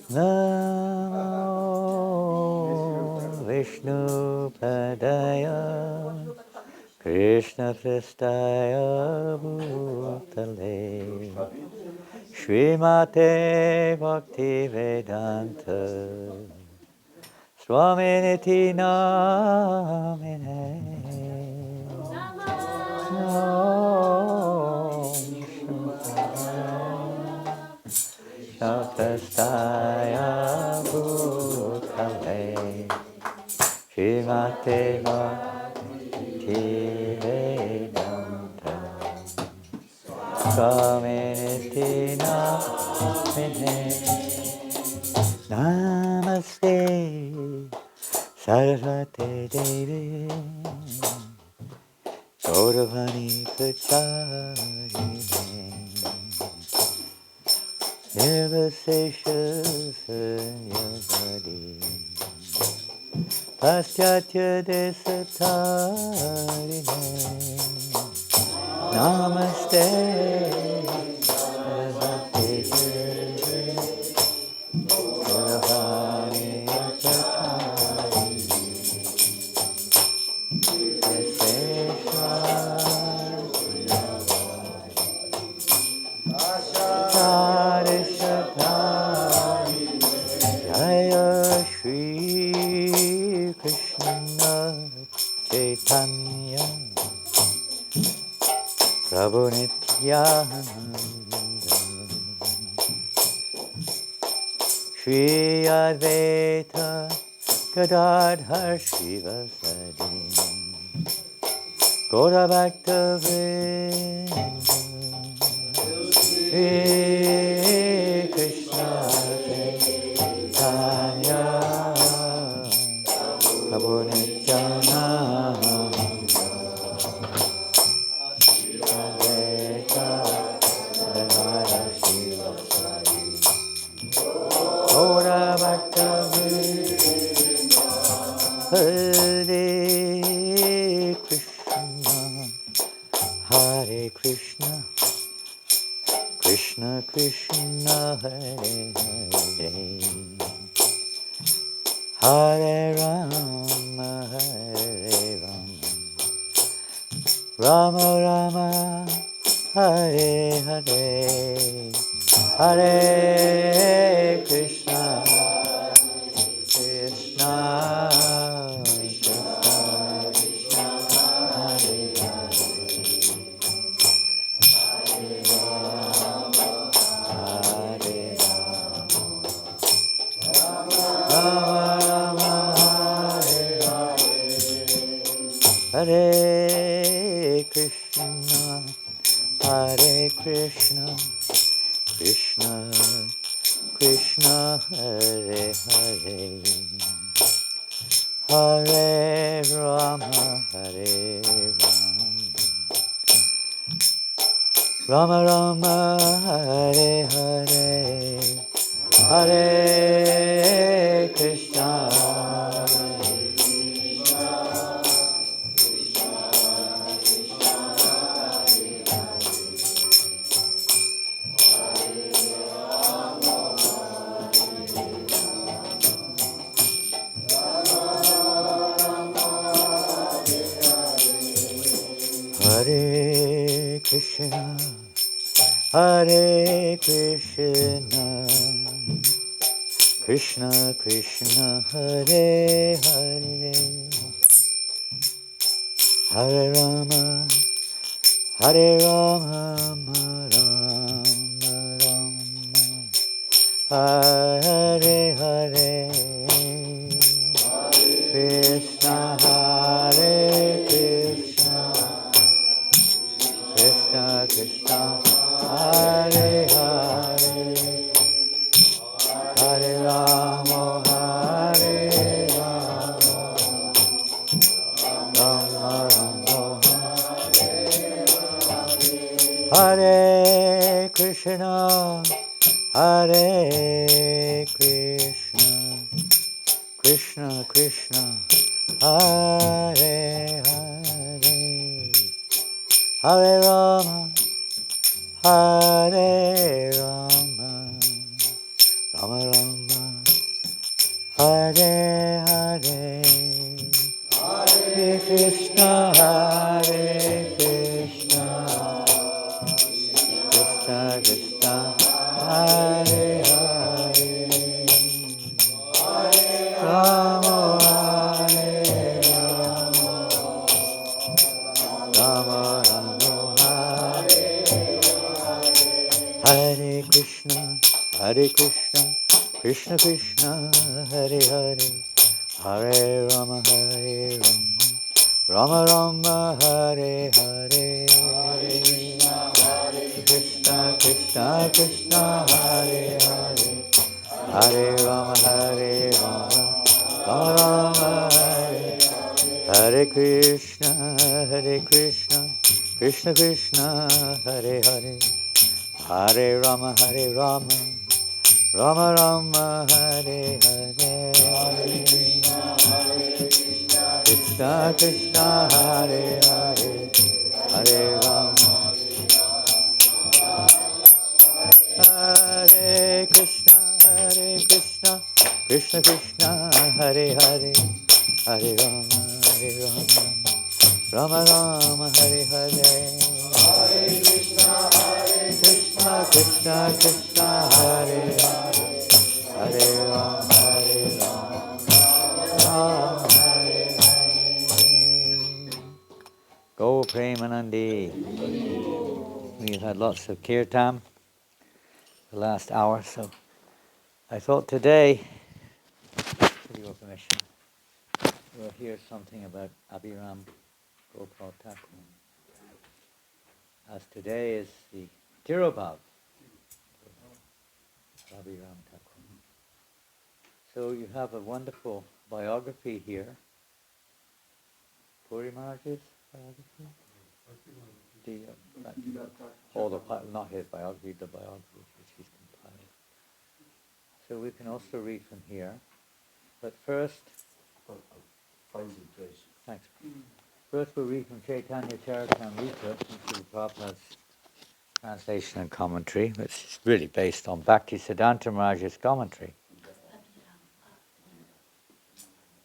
Namo Vishnu Padaya Krishna Pristaya Bhutale Srimate Bhakti Vedanta Swaminiti Namine Pristaya Bhutale Srimate Bhakti Vedanta Swaminiti Namine Namaste Saraswate Devi Gauravani Pracharine Nirvasesha Sunyavadi Paschatya Desatarine Namaste Saraswate Devi Gauravani Pracharine Jaya Shri Krishna Chaitanya Prabhu Nityananda Shri Advaita Gadadhar Shivasadi Gaura Bhakta Vrinda Shri Krishna Chaitanya Prabhu Nityananda Advaita Gadadhar Shivasadi Gaura Bhakta Vrinda Hare Krishna Hare Krishna Krishna Krishna Hare Hare Hare Rama Hare Rama Rama Rama Hare Hare Hare Krishna Krishna Krishna Hare Hare Hare Rama Rama Hare Krishna Hare Krishna Krishna Krishna Hare Hare Hare Rama Hare Rama Rama Rama Hare Hare Hare Krishna Hare Krishna Hare Krishna Krishna Krishna Hare Hare Hare Rama Hare Rama Rama Rama Hare Hare Krishna Hare Krishna Krishna Krishna Hare Hare Hare Rama Hare Rama Rama Rama Hare Krishna Hare Krishna Krishna Krishna Hare Hare Hare Rama Hare Rama Rama Rama Hare Hare, Hare Krishna, Hare Krishna, Krishna Krishna, Hare Hare, Rama Hare Rama, Rama Rama Hare, Hare Krishna, Hare Krishna, Krishna Krishna, Hare Hare, Hare Rama, Rama Rama, Hare Hare, Krishna Krishna, Krishna Hare Hare, Hare Rama, Rama Rama, Hare Krishna, Krishna Krishna, Hare Hare, Hare Rama, Rama Rama, Hare Hare, Krishna Krishna, Hare Hare, Hare Rama, Hare Krishna, Krishna Krishna, Hare Hare, Hare Rama, Rama Rama, Hare Hare, Krishna Krishna, Krishna Hare Hare, Hare Rama, Rama Hare Hare. Go Premanandi. We've had lots of kirtan the last hour, so I thought today, with your permission, we'll hear something about Abhiram Gopal Thakur, as today is the Tirobhav of Abhiram Thakur. So you have a wonderful biography here. Puri Maharaj's biography? Not his biography, the biography which he's compiled. So we can also read from here. But first, thanks. First we'll read from Chaitanya Charitamrita, which is Prabhupada's translation and commentary, which is really based on Bhakti Siddhanta Maharaj's commentary.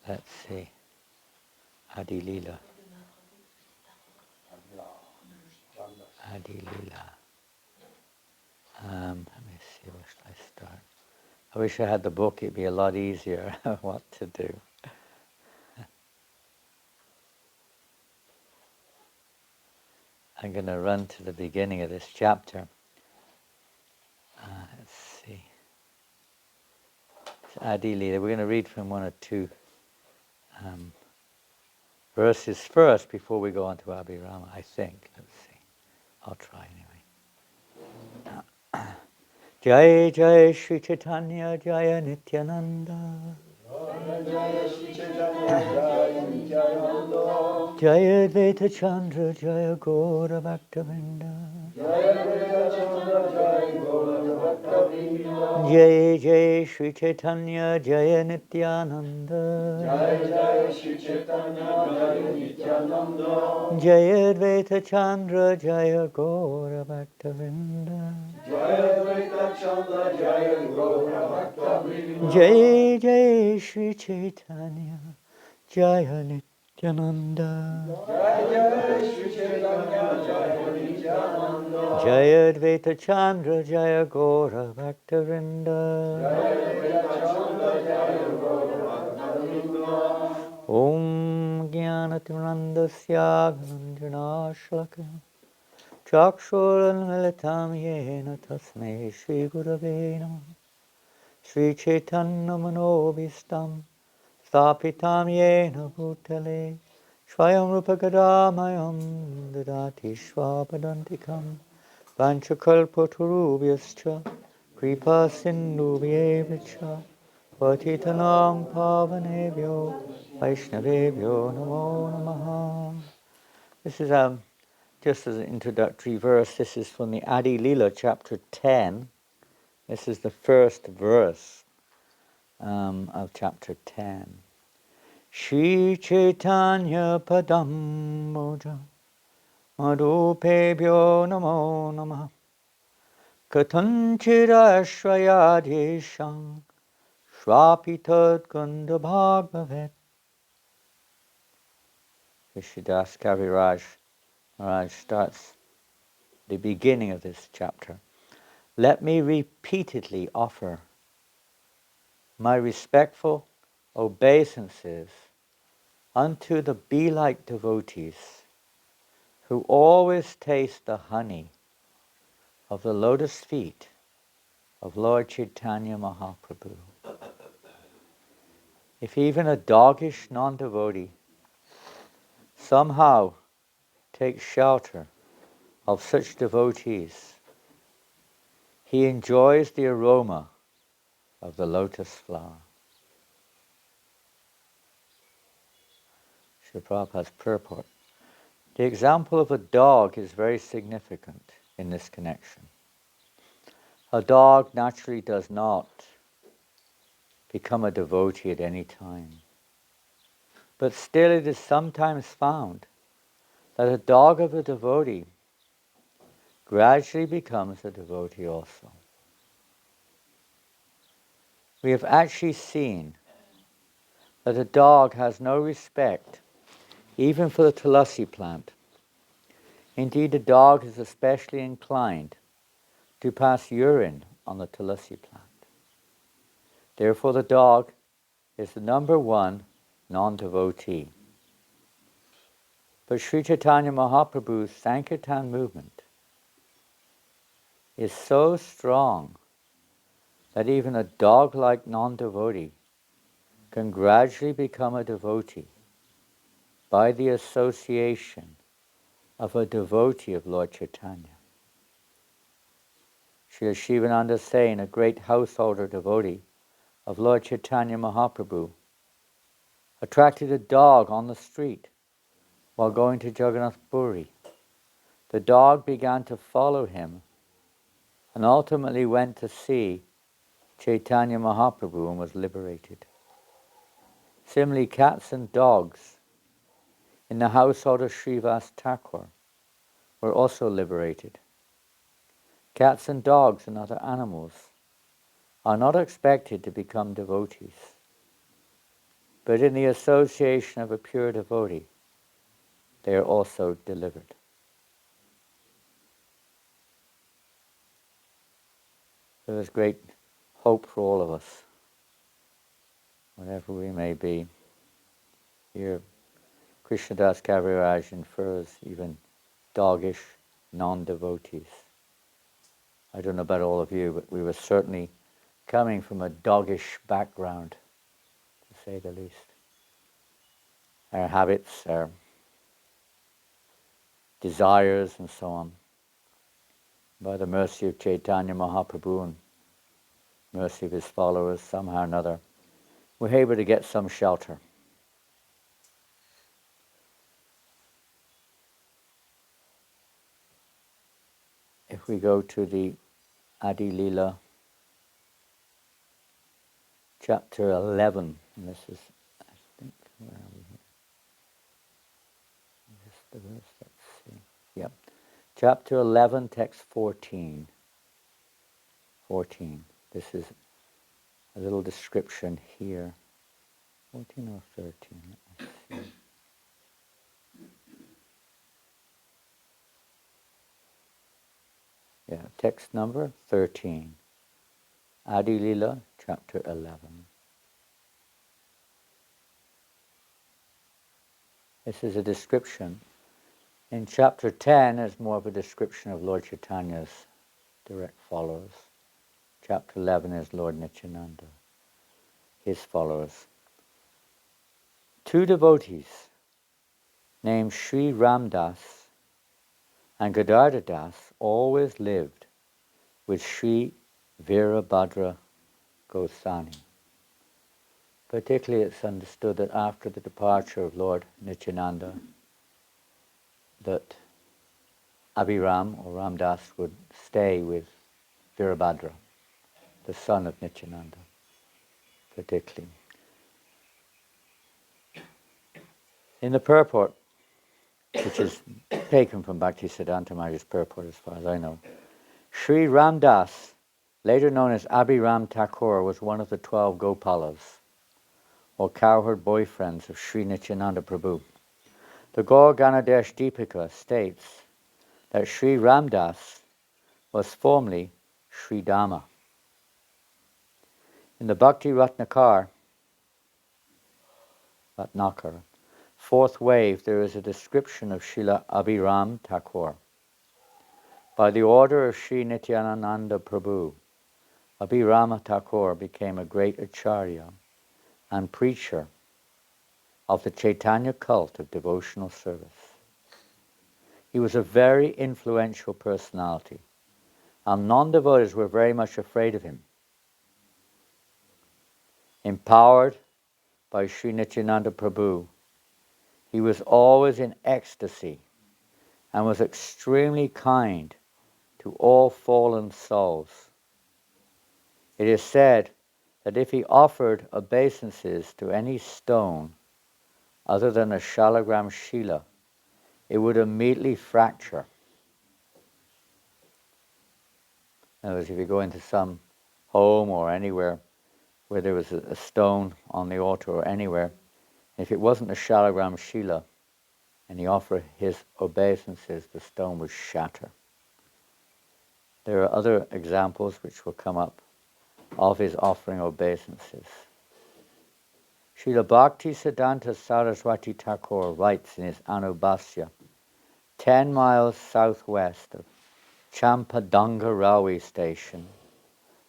Let's see. Adi Lila. Adi Lila. Let me see, where should I start? I wish I had the book, it'd be a lot easier what to do. I'm going to run to the beginning of this chapter. Let's see. It's Adi Lila. We're going to read from one or two verses first before we go on to Abhirama, I think. Let's see. I'll try anyway. Jai Jai Shri Chaitanya Jaya Nityananda Jaya Advaita Chandra Jaya Gaura Bhaktavinda Jai Jai Shri Chaitanya Jaya Nityananda Jaya Advaita Chandra Jaya Gaura Bhaktavinda Jai Jai Shri Chaitanya Jaya Nityananda Jaya Advaita Chandra Jaya Gaura Bhaktavinda Om Jnanatimrandasya Gyananjana Shalakaya Chakshuranmilitam Yena Tasmai Shri Gurave Namah Shri Chaitanya Manobhistam Sthapitam Yena Bhutale Swayam Rupa Gadamayam Dadati Shvapadantikam Panchakalpaturubhyascha Kripa Sindhubhyevacha Patitanam Pavanebhyo Vaishnavebhyo Namo Namaha. This is just as an introductory verse, this is from the Adi Lila, chapter 10. This is the first verse of chapter 10. Shri Chaitanya Padam Moja Madhupebhyo Namo Namaha Katanchira Shvayadesham Shrapitad Kunda Bhagavavet. Vishidas Kaviraj Maharaj starts the beginning of this chapter. Let me repeatedly offer my respectful obeisances unto the bee-like devotees who always taste the honey of the lotus feet of Lord Chaitanya Mahaprabhu. If even a doggish non-devotee somehow takes shelter of such devotees, he enjoys the aroma of the lotus flower. Srila Prabhupada's purport. The example of a dog is very significant in this connection. A dog naturally does not become a devotee at any time. But still it is sometimes found that a dog of a devotee gradually becomes a devotee also. We have actually seen that a dog has no respect even for the tulasi plant. Indeed, a dog is especially inclined to pass urine on the tulasi plant. Therefore, the dog is the number one non-devotee. But Sri Chaitanya Mahaprabhu's Sankirtan movement is so strong that even a dog-like non-devotee can gradually become a devotee by the association of a devotee of Lord Chaitanya. Srila Shivananda Sain, a great householder devotee of Lord Chaitanya Mahaprabhu, attracted a dog on the street while going to Jagannath Puri. The dog began to follow him and ultimately went to see Chaitanya Mahaprabhu and was liberated. Similarly, cats and dogs in the household of Srivas Thakur were also liberated. Cats and dogs and other animals are not expected to become devotees, but in the association of a pure devotee, they are also delivered. There is great hope for all of us, whatever we may be. Here, Krishnadas Kaviraj infers even doggish non-devotees. I don't know about all of you, but we were certainly coming from a doggish background, to say the least. Our habits, our desires, and so on. By the mercy of Chaitanya Mahaprabhu and mercy of his followers, somehow or another, we're able to get some shelter. If we go to the Adi Lila, chapter 11, and this is, I think, where are we here? Is this the verse? Let's see. Yep. Chapter 11, text 14. 14. This is a little description here. 14 or 13? Let me see. Yeah, text number 13. Adi Lila, chapter 11. This is a description. In chapter 10 is more of a description of Lord Chaitanya's direct followers. Chapter 11 is Lord Nityananda, his followers. Two devotees named Sri Ramdas and Gadardha Das always lived with Sri Virabhadra Goswami. Particularly it's understood that after the departure of Lord Nityananda, that Abhiram or Ramdas would stay with Virabhadra, the son of Nityananda, particularly. In the purport, which is taken from Bhaktisiddhanta Maharaj's purport as far as I know, Sri Ramdas later known as Abhiram Thakur, was one of the 12 Gopalas, or cowherd boyfriends of Sri Nityananda Prabhu. The Gaur Ganadesh Deepika states that Sri Ramdas was formerly Sri Dhamma. In the Bhakti Ratnakar, fourth wave, there is a description of Srila Abhiram Thakur. By the order of Sri Nityananda Prabhu, Abhirama Thakur became a great acharya and preacher of the Chaitanya cult of devotional service. He was a very influential personality, and non-devotees were very much afraid of him. Empowered by Sri Nityananda Prabhu, he was always in ecstasy and was extremely kind to all fallen souls. It is said that if he offered obeisances to any stone other than a shalagram shila, it would immediately fracture. In other words, if you go into some home or anywhere where there was a stone on the altar or anywhere, if it wasn't a shalagram shila and he offered his obeisances, the stone would shatter. There are other examples which will come up of his offering obeisances. Srila Bhakti Siddhanta Saraswati Thakur writes in his Anubhasya, 10 miles southwest of Champadanga railway station,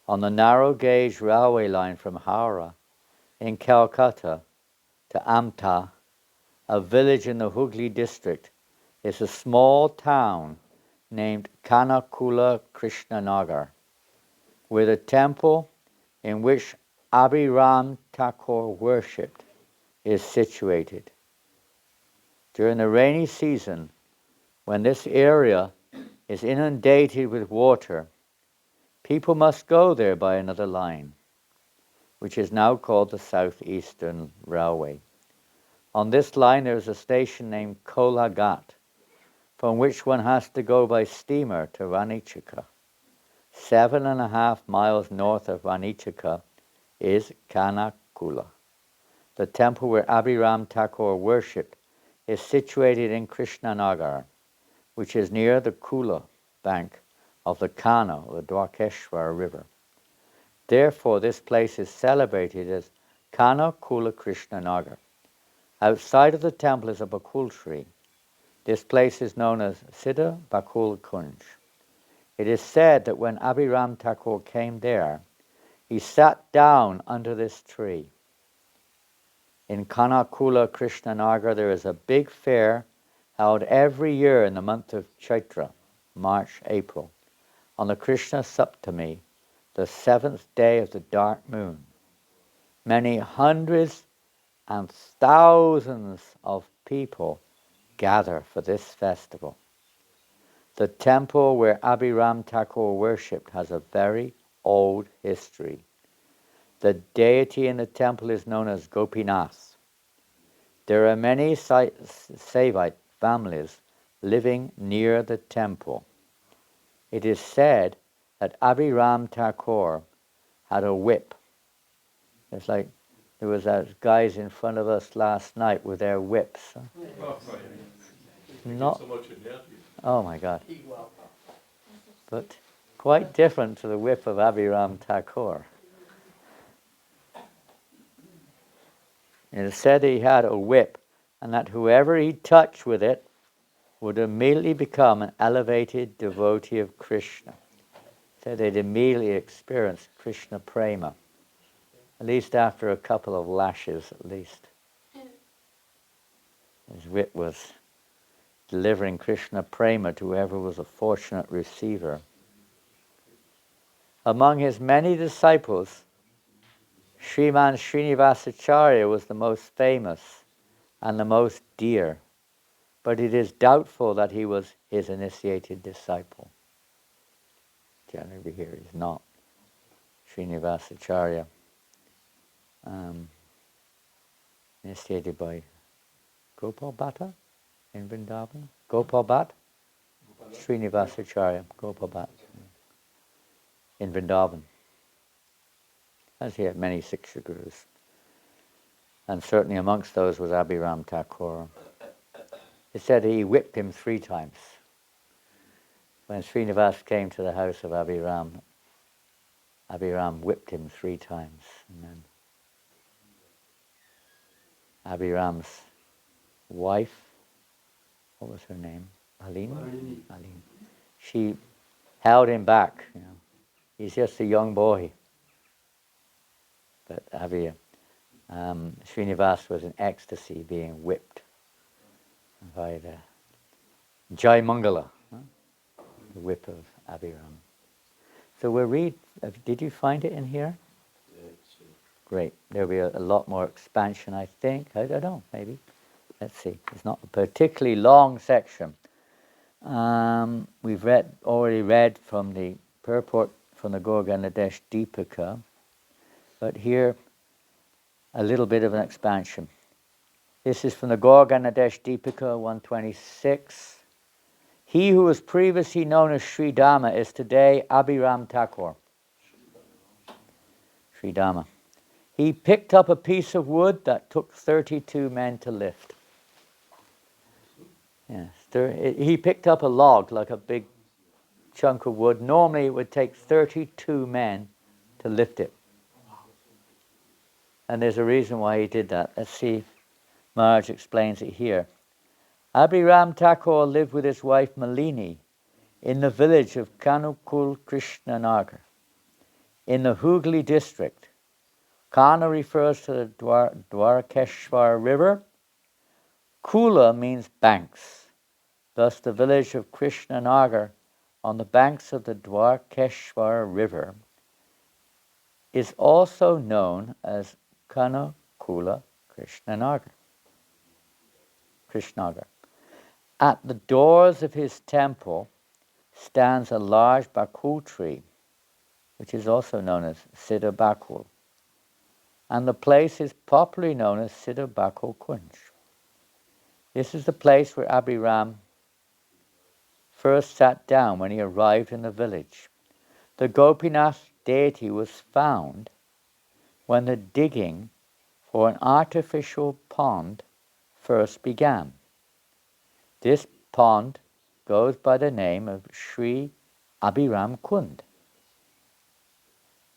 on the narrow gauge railway line from Howrah in Calcutta to Amta, a village in the Hooghly district, is a small town named Kanakula Krishnanagar, where the temple in which Abhiram Thakur worshipped is situated. During the rainy season, when this area is inundated with water, people must go there by another line, which is now called the Southeastern Railway. On this line there is a station named Kolaghat, from which one has to go by steamer to Ranichika. 7.5 miles north of Ranichika is Kanakula. The temple where Abhiram Thakur worshipped is situated in Krishnanagar, which is near the Kula bank of the Kana, or the Dwarkeshwar river. Therefore, this place is celebrated as Kanakula Krishnanagar. Outside of the temple is a bakul tree. This place is known as Siddha Bakul Kunj. It is said that when Abhiram Thakur came there, he sat down under this tree. In Kanakula Krishnanagar there is a big fair held every year in the month of Chaitra, March, April, on the Krishna Saptami, the 7th day of the dark moon. Many hundreds and thousands of people gather for this festival. The temple where Abhiram Thakur worshipped has a very old history. The deity in the temple is known as Gopinath. There are many Saivite families living near the temple. It is said that Abhiram Thakur had a whip. It's like there was those guys in front of us last night with their whips. Not, oh my God. But quite different to the whip of Abhiram Thakur. It is said he had a whip, and that whoever he touched with it would immediately become an elevated devotee of Krishna. So they'd immediately experience Krishna prema, at least after a couple of lashes at least. His whip was delivering Krishna prema to whoever was a fortunate receiver. Among his many disciples, Sriman Srinivasacharya was the most famous and the most dear, but it is doubtful that he was his initiated disciple. Generally here he's not. Srinivasacharya, initiated by Gopal Bhatta in Vrindavan. Gopal Bhatt? Srinivasacharya, Gopal Bhatt in Vrindavan. as he had many Siksha gurus. And certainly amongst those was Abhiram Thakur. It said he whipped him 3 times. When Srinivas came to the house of Abhiram, Abhiram whipped him 3 times. And then Abhiram's wife, what was her name? Aline? She held him back. He's just a young boy. But Srinivas was in ecstasy being whipped by the Jai Mangala, the whip of Abhiram. So we'll read, did you find it in here? Great. There'll be a lot more expansion, I think. I don't know, maybe. Let's see. It's not a particularly long section. We've already read from the purport from the Gorganadesh Deepika, but here a little bit of an expansion. This is from the Gorganadesh Deepika 126. He who was previously known as Sri Dhamma is today Abhiram Thakur. Sri Dhamma. He picked up a piece of wood that took 32 men to lift. Yes, he picked up a log, like a big chunk of wood. Normally it would take 32 men to lift it. And there's a reason why he did that. Let's see if Maharaj explains it here. Abhiram Thakur lived with his wife Malini in the village of Kanukul Krishnanagar in the Hooghly district. Kana refers to the Dwarakeshwar river. Kula means banks. Thus the village of Krishnanagar on the banks of the Dwarakeshwar river is also known as Kanukula Krishnanagar. At the doors of his temple stands a large bakul tree, which is also known as Siddha Bakul, and the place is popularly known as Siddha Bakul Kunj. This is the place where Abhiram first sat down when he arrived in the village. The Gopinath deity was found when the digging for an artificial pond first began. This pond goes by the name of Sri Abhiram Kund.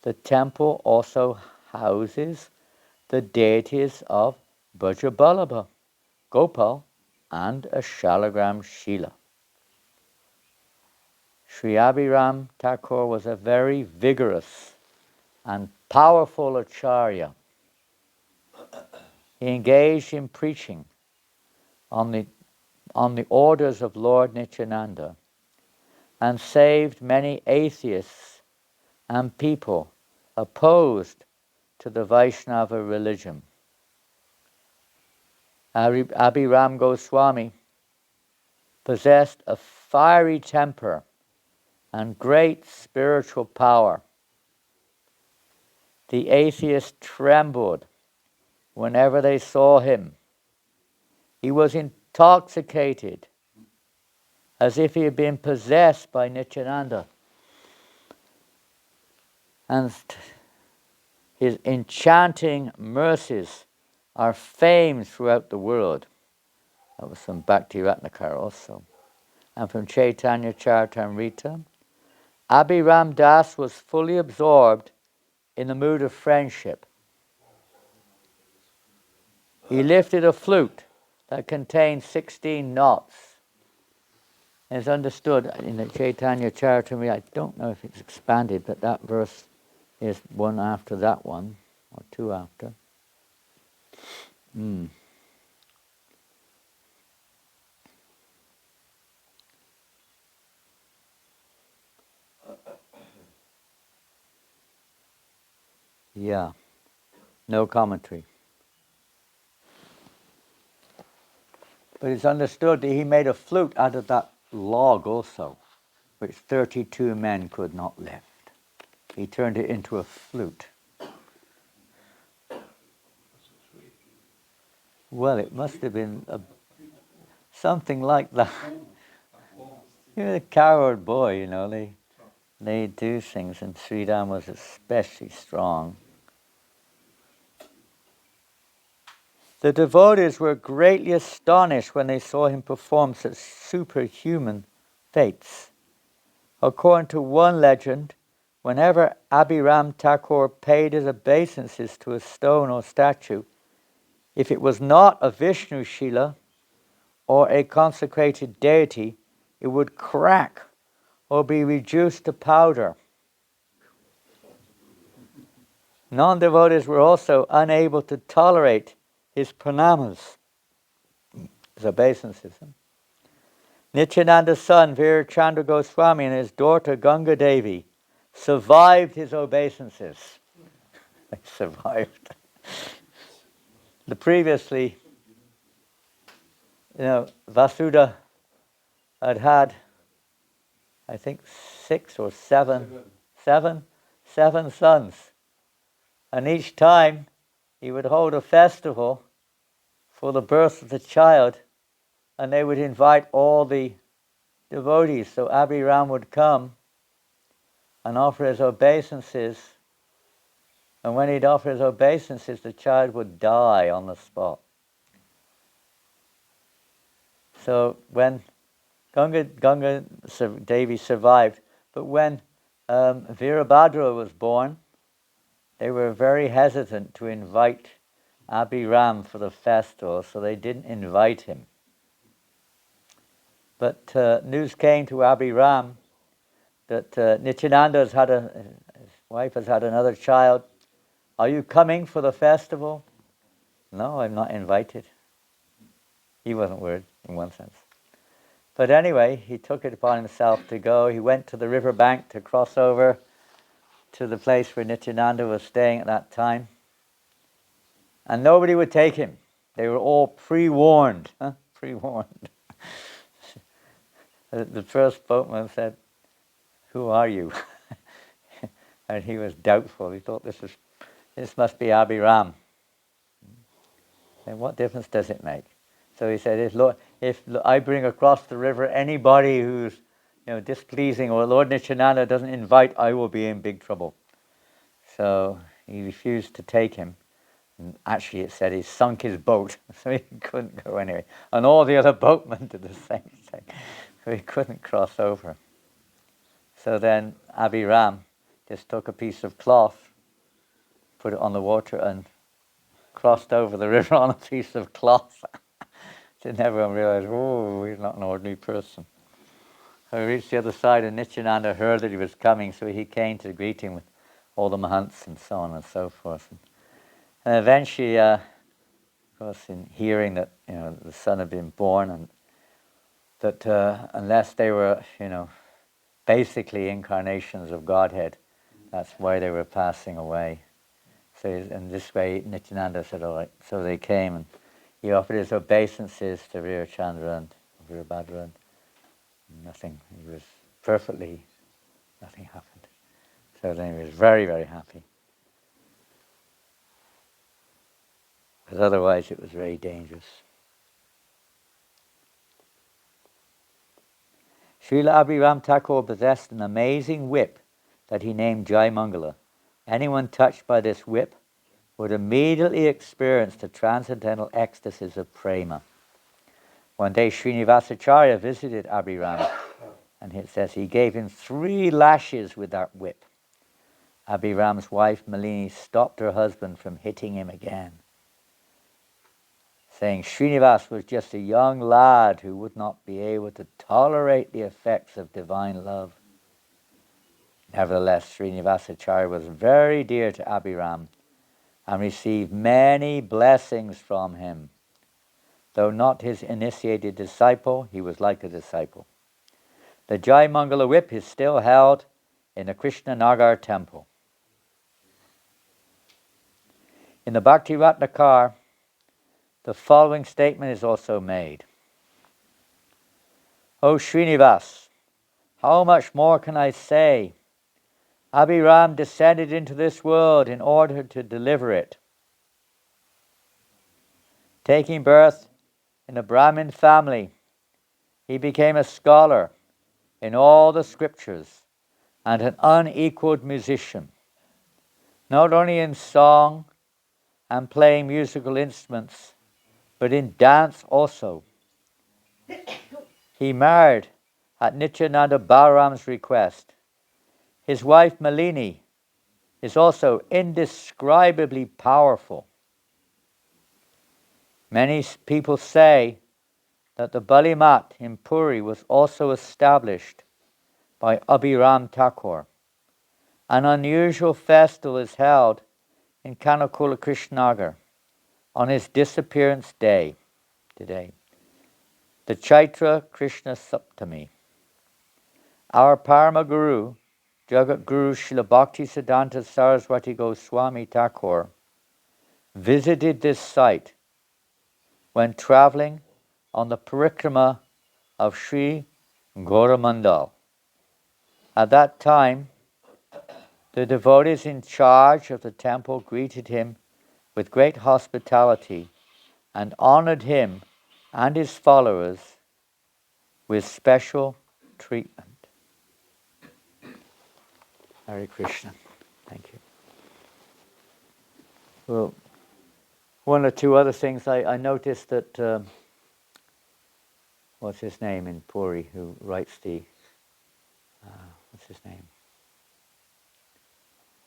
The temple also houses the deities of Brajabalabha, Gopal, and a Shalagram Shila. Sri Abhiram Thakur was a very vigorous and powerful acharya. He engaged in preaching on the orders of Lord Nityananda and saved many atheists and people opposed to the Vaishnava religion. Abhiram Goswami possessed a fiery temper and great spiritual power. The atheists trembled whenever they saw him. He was intoxicated, as if he had been possessed by Nityananda. And his enchanting mercies are famed throughout the world. That was from Bhakti Ratnakar also. And from Chaitanya Charitamrita, Abhiram Das was fully absorbed in the mood of friendship. He lifted a flute that contained 16 notes. And it's understood in the Chaitanya Charitamrita, I don't know if it's expanded, but that verse is one after that one, or two after. Yeah, no commentary. But it's understood that he made a flute out of that log also, which 32 men could not lift. He turned it into a flute. Well, it must have been something like that. You're a coward boy, they do things, and Sridham was especially strong. The devotees were greatly astonished when they saw him perform such superhuman feats. According to one legend, whenever Abhiram Thakur paid his obeisances to a stone or statue, if it was not a Vishnu Shila or a consecrated deity, it would crack or be reduced to powder. Non-devotees were also unable to tolerate his pranamas, his obeisances. Nityananda's son Virachandra Goswami and his daughter Ganga Devi survived his obeisances. They survived. Previously, Vasudha had, I think, seven sons. And each time he would hold a festival for the birth of the child, and they would invite all the devotees. So Abhiram would come and offer his obeisances, and when he'd offer his obeisances, the child would die on the spot. So when Ganga Devi survived, but when Virabhadra was born, they were very hesitant to invite Abhiram for the festival, so they didn't invite him. But news came to Abhiram that Nityananda his wife has had another child. Are you coming for the festival? No, I'm not invited. He wasn't worried, in one sense. But anyway, he took it upon himself to go. He went to the riverbank to cross over to the place where Nityananda was staying at that time. And nobody would take him. They were all pre-warned. Pre-warned. The first boatman said, "Who are you?" And he was doubtful. He thought, this must be Abhiram. And what difference does it make? So he said, if I bring across the river anybody who's displeasing, or Lord Nityananda doesn't invite, I will be in big trouble. So he refused to take him. And actually, it said he sunk his boat, so he couldn't go anyway. And all the other boatmen did the same thing, so he couldn't cross over. So then Abhiram just took a piece of cloth, put it on the water, and crossed over the river on a piece of cloth. Then everyone realized, oh, he's not an ordinary person. So he reached the other side, and Nityananda heard that he was coming, so he came to greet him with all the mahants and so on and so forth. And eventually, of course, in hearing that the son had been born, and that unless they were basically incarnations of Godhead, that's why they were passing away. So in this way, Nityananda said, all right. So they came, and he offered his obeisances to Virachandra and Virabhadra, and nothing. He was nothing happened. So then he was very, very happy. Because otherwise it was very dangerous. Srila Abhiram Thakur possessed an amazing whip that he named Jai Mangala. Anyone touched by this whip would immediately experience the transcendental ecstasies of prema. One day Srinivasacharya visited Abhiram, and it says he gave him 3 lashes with that whip. Abhiram's wife Malini stopped her husband from hitting him again, saying Srinivas was just a young lad who would not be able to tolerate the effects of divine love. Nevertheless, Srinivasacharya was very dear to Abhiram and received many blessings from him. Though not his initiated disciple, he was like a disciple. The Jai Mangala whip is still held in the Krishna Nagar temple. In the Bhakti Ratnakar, the following statement is also made. O Srinivas, how much more can I say? Abhiram descended into this world in order to deliver it. Taking birth in a Brahmin family, he became a scholar in all the scriptures and an unequaled musician, not only in song and playing musical instruments, but in dance also. He married at Nityananda Balaram's request. His wife Malini is also indescribably powerful. Many people say that the Bali Mat in Puri was also established by Abhiram Thakur. An unusual festival is held in Kanakula Krishnagar on his disappearance day today, the Chaitra Krishna Saptami. Our Parama Guru, Jagat Guru Srila Bhakti Siddhanta Saraswati Goswami Thakur, visited this site when traveling on the parikrama of Sri Gauramandal. At that time, the devotees in charge of the temple greeted him with great hospitality and honored him and his followers with special treatment. Hare Krishna. Thank you. Well, one or two other things. I noticed that, what's his name in Puri, who writes the, what's his name?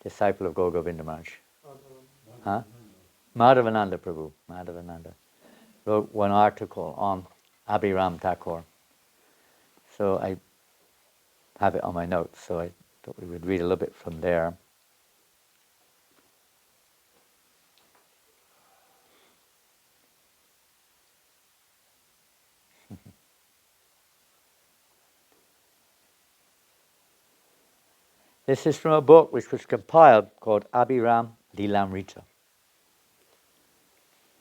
Disciple of Gaur Govinda Maharaj. Huh? Madhavananda Prabhu. Madhavananda wrote one article on Abhiram Thakur. So I have it on my notes, so I thought we would read a little bit from there. This is from a book which was compiled called Abhiram Lilamrita.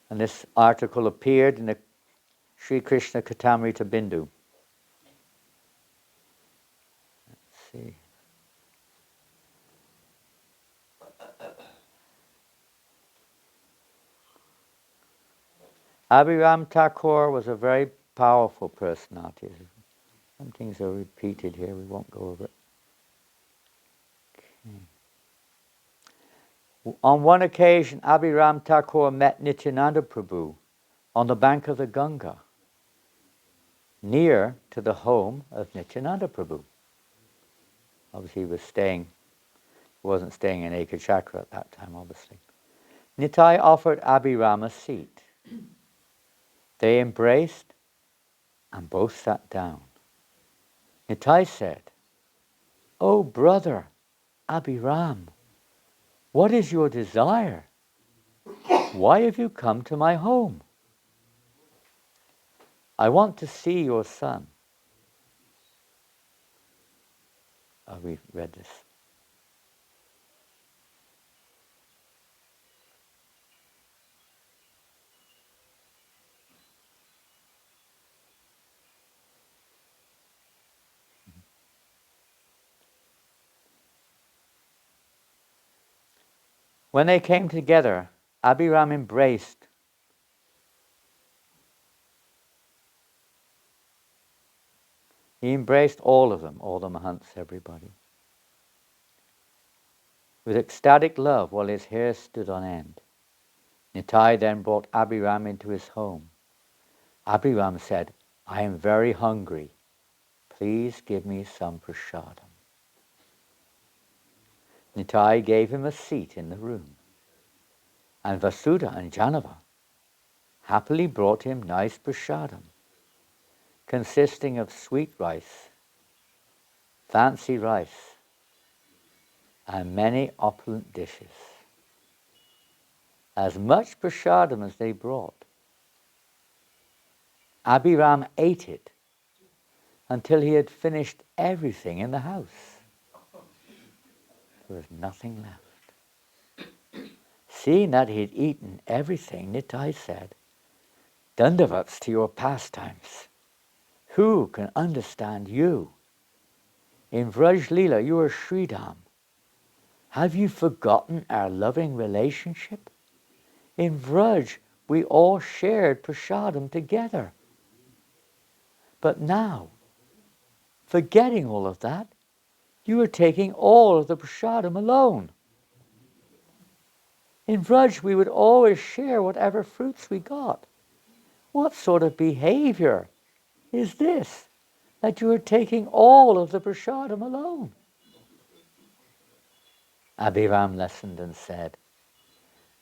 And this article appeared in the Sri Krishna Katamrita Bindu. Let's see. Abhiram Thakur was a very powerful personality. Some things are repeated here, we won't go over it. Okay. On one occasion, Abhiram Thakur met Nityananda Prabhu on the bank of the Ganga, near to the home of Nityananda Prabhu. Obviously, he wasn't staying in Ekachakra at that time, obviously. Nitai offered Abhiram a seat. They embraced and both sat down. Nitai said, "Oh, brother Abhiram, what is your desire? Why have you come to my home?" "I want to see your son." We've read this. When they came together, Abhiram embraced. He embraced all of them, all the Mahants, everybody, with ecstatic love while his hair stood on end. Nitai then brought Abhiram into his home. Abhiram said, "I am very hungry. Please give me some prasadam." Nitai gave him a seat in the room, and Vasudha and Janava happily brought him nice prasadam, consisting of sweet rice, fancy rice, and many opulent dishes. As much prasadam as they brought. Abhiram ate it until he had finished everything in the house. There was nothing left. Seeing that he had eaten everything, Nitai said, "Dandavats to your pastimes. Who can understand you? In Vraj Leela, you are Sridham. Have you forgotten our loving relationship? In Vraj, we all shared prasadam together. But now, forgetting all of that, you are taking all of the prasadam alone. In Vraj, we would always share whatever fruits we got. What sort of behavior is this, that you are taking all of the prasadam alone? Abhiram listened and said,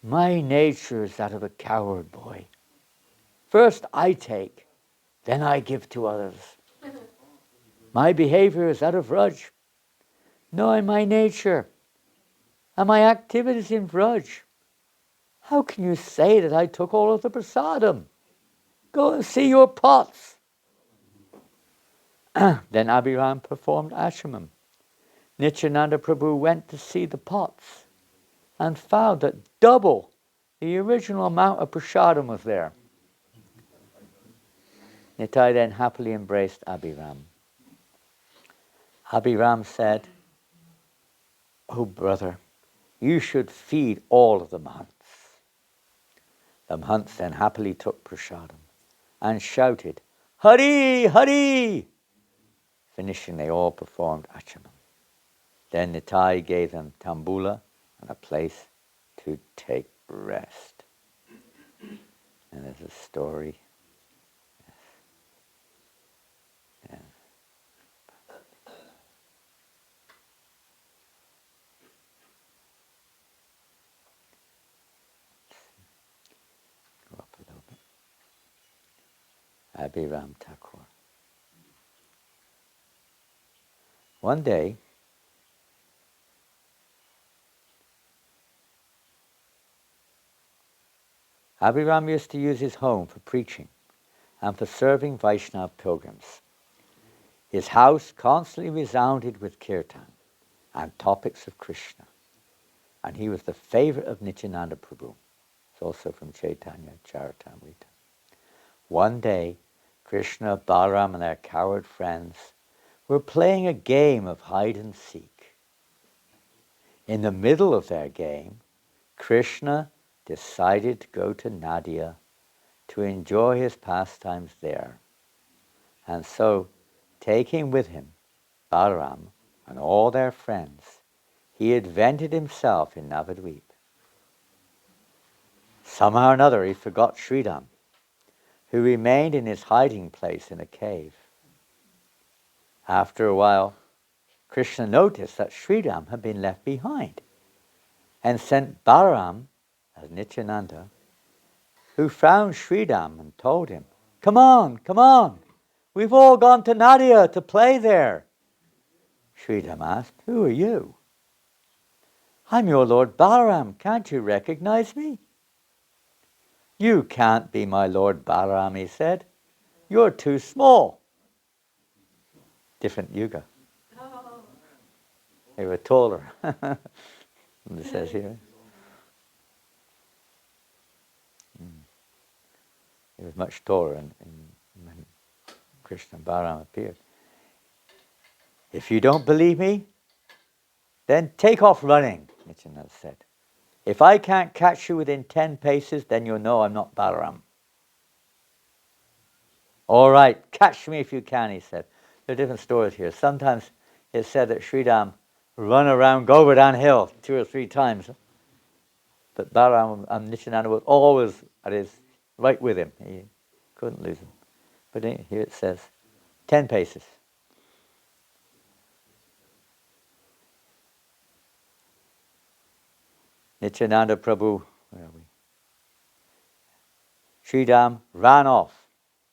my nature is that of a coward boy. First I take, then I give to others. My behavior is that of Vraj, knowing my nature and my activities in Vraj. How can you say that I took all of the prasadam? Go and see your pots. Then Abhiram performed ashramam. Nityananda Prabhu went to see the pots and found that double the original amount of prasadam was there. Nitai then happily embraced Abhiram. Abhiram said, oh brother, you should feed all of the mahants. The mahants then happily took prasadam and shouted, Hari, Hari! Finishing, they all performed achanam. Then Nitai gave them tambula and a place to take rest. And there's a story. Yes. Go up a little bit. Abhiram Thakur. One day, Abhiram used to use his home for preaching and for serving Vaishnava pilgrims. His house constantly resounded with kirtan and topics of Krishna, and he was the favorite of Nityananda Prabhu. It's also from Chaitanya Charitamrita. One day, Krishna, Balaram, and their coward friends were playing a game of hide and seek. In the middle of their game, Krishna decided to go to Nadia to enjoy his pastimes there. And so, taking with him Balaram and all their friends, he adventured himself in Navadvip. Somehow or another he forgot Sridham, who remained in his hiding place in a cave. After a while, Krishna noticed that Sridham had been left behind and sent Balaram, as Nityananda, who found Sridham and told him, come on, we've all gone to Nadia to play there. Sridham asked, who are you? I'm your Lord Balaram, can't you recognize me? You can't be my Lord Balaram, he said. You're too small. Different yuga. They were taller. It says here. He was much taller when Krishna and Balaram appeared. If you don't believe me, then take off running, Nityananda said. If I can't catch you within 10 paces, then you'll know I'm not Balaram. All right, catch me if you can, he said. There are different stories here. Sometimes it's said that Sridham run around Govardhan Hill 2 or 3 times. But Balaram and Nityananda was always right with him. He couldn't lose him. But here it says, 10 paces. Nityananda Prabhu, where are we? Sridham ran off.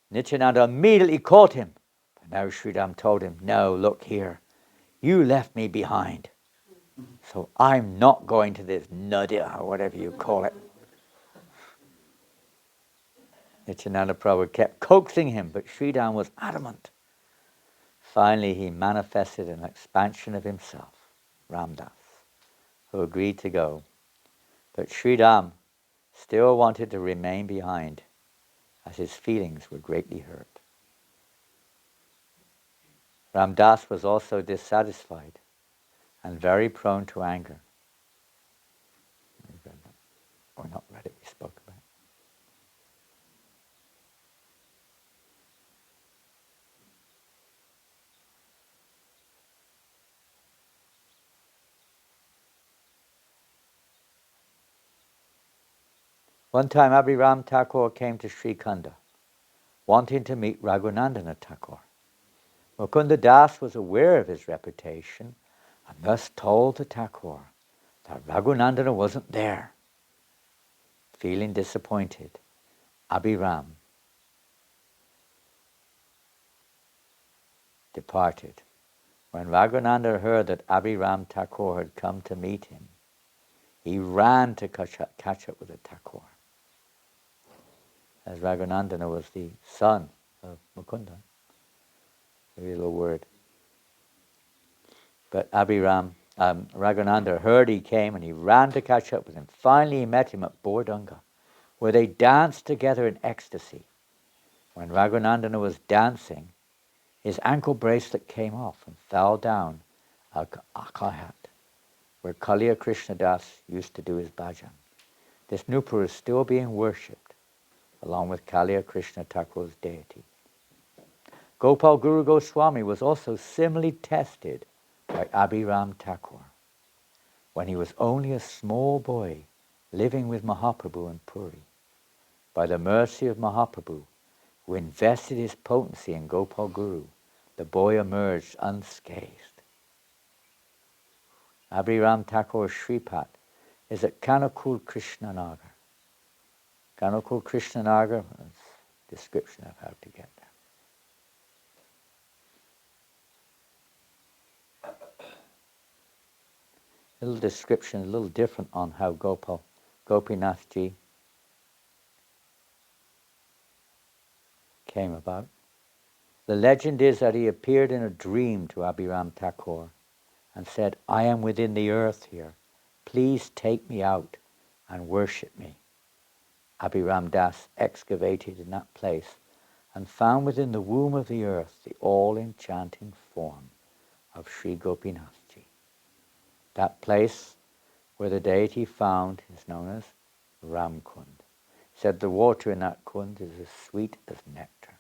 Nityananda immediately caught him. But now Sridham told him, no, look here. You left me behind. So I'm not going to this Nadia, or whatever you call it. Nityananda Prabhu kept coaxing him, but Sridham was adamant. Finally, he manifested an expansion of himself, Ramdas, who agreed to go. But Sridham still wanted to remain behind, as his feelings were greatly hurt. Ramdas was also dissatisfied and very prone to anger. Or not read it, we spoke about it. One time Abhiram Thakur came to Sri Khanda wanting to meet Raghunandana Thakur. Mukunda Das was aware of his reputation and thus told the Thakur that Raghunandana wasn't there. Feeling disappointed, Abhiram departed. When Raghunandana heard that Abhiram Thakur had come to meet him, he ran to catch up with the Thakur, as Raghunandana was the son of Mukunda, a real word. But Raghunandana heard he came and he ran to catch up with him. Finally he met him at Bordunga, where they danced together in ecstasy. When Raghunandana was dancing, his ankle bracelet came off and fell down Akahat, where Kaliya Krishna Das used to do his bhajan. This Nupur is still being worshipped, along with Kaliya Krishna Thakur's deity. Gopal Guru Goswami was also similarly tested by Abhiram Thakur when he was only a small boy living with Mahaprabhu in Puri. By the mercy of Mahaprabhu, who invested his potency in Gopal Guru, the boy emerged unscathed. Abhiram Thakur's Shripat is at Kanakul Krishnanagar. Kanakul Krishnanagar is a description of how to get there. A little description, a little different on how Gopinath Ji came about. The legend is that he appeared in a dream to Abhiram Thakur and said, "I am within the earth here. Please take me out and worship me." Abhiram Das excavated in that place and found within the womb of the earth the all-enchanting form of Sri Gopinath Ji. That place where the deity found is known as Ramkund. He said the water in that kund is as sweet as nectar.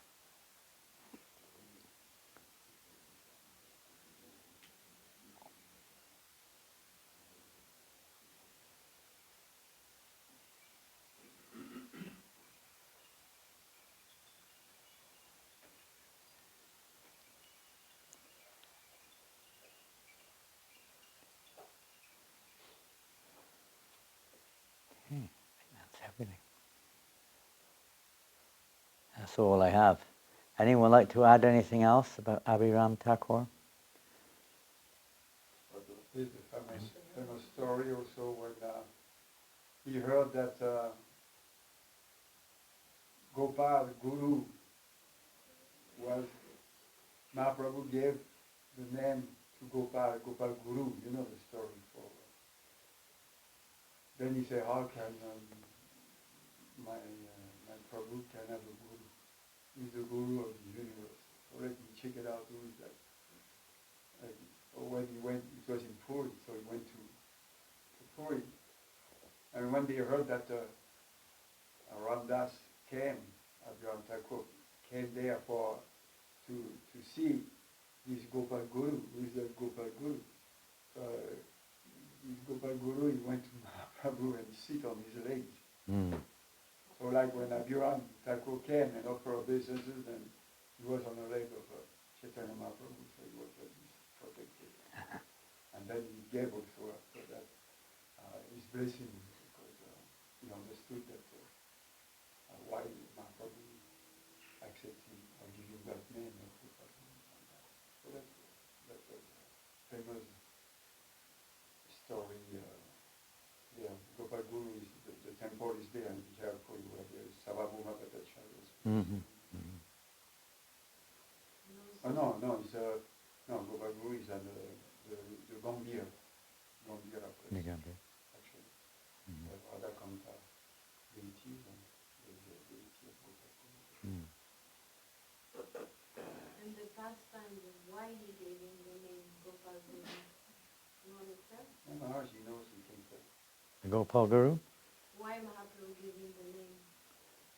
That's everything. That's all I have. Anyone like to add anything else about Abhiram Thakur? This is a famous story also when he heard that Gopal Guru was, Mahaprabhu gave the name to Gopal Guru, you know the story. Then he said, how can my Prabhu can have a Guru? He's the Guru of the universe. So let me check it out, who is that? When he went, it was in Puri, so he went to Puri. And when they heard that Ramdas came, Abhiram Thakur came there to see this Gopal Guru, who is that Gopal Guru. This Gopal Guru, he went to Mahaprabhu and sit on his legs. Mm. So like when Abhiram Thakur came and offered obeisances, then he was on the leg of Chaitanya Mahaprabhu, so he was protected. And then he gave also after that his blessing, because he understood that why Mahaprabhu accepted him or give him that name of Gopal Guru. So that was a famous story. Gopal Guru is the temple is there in Jaipur, where there is Savabhuma Bhattacharya. Mm-hmm. Mm-hmm. No, Gopal Guru is at the Gambhir place, actually. Mm-hmm. Radhakanta deity and the deity of Gopal Guru. Mm. And the pastime, why he gave him the name Gopal Guru? You understand? Maharaj knows he can say. The Gopal Guru? Why Mahaprabhu gave him the name?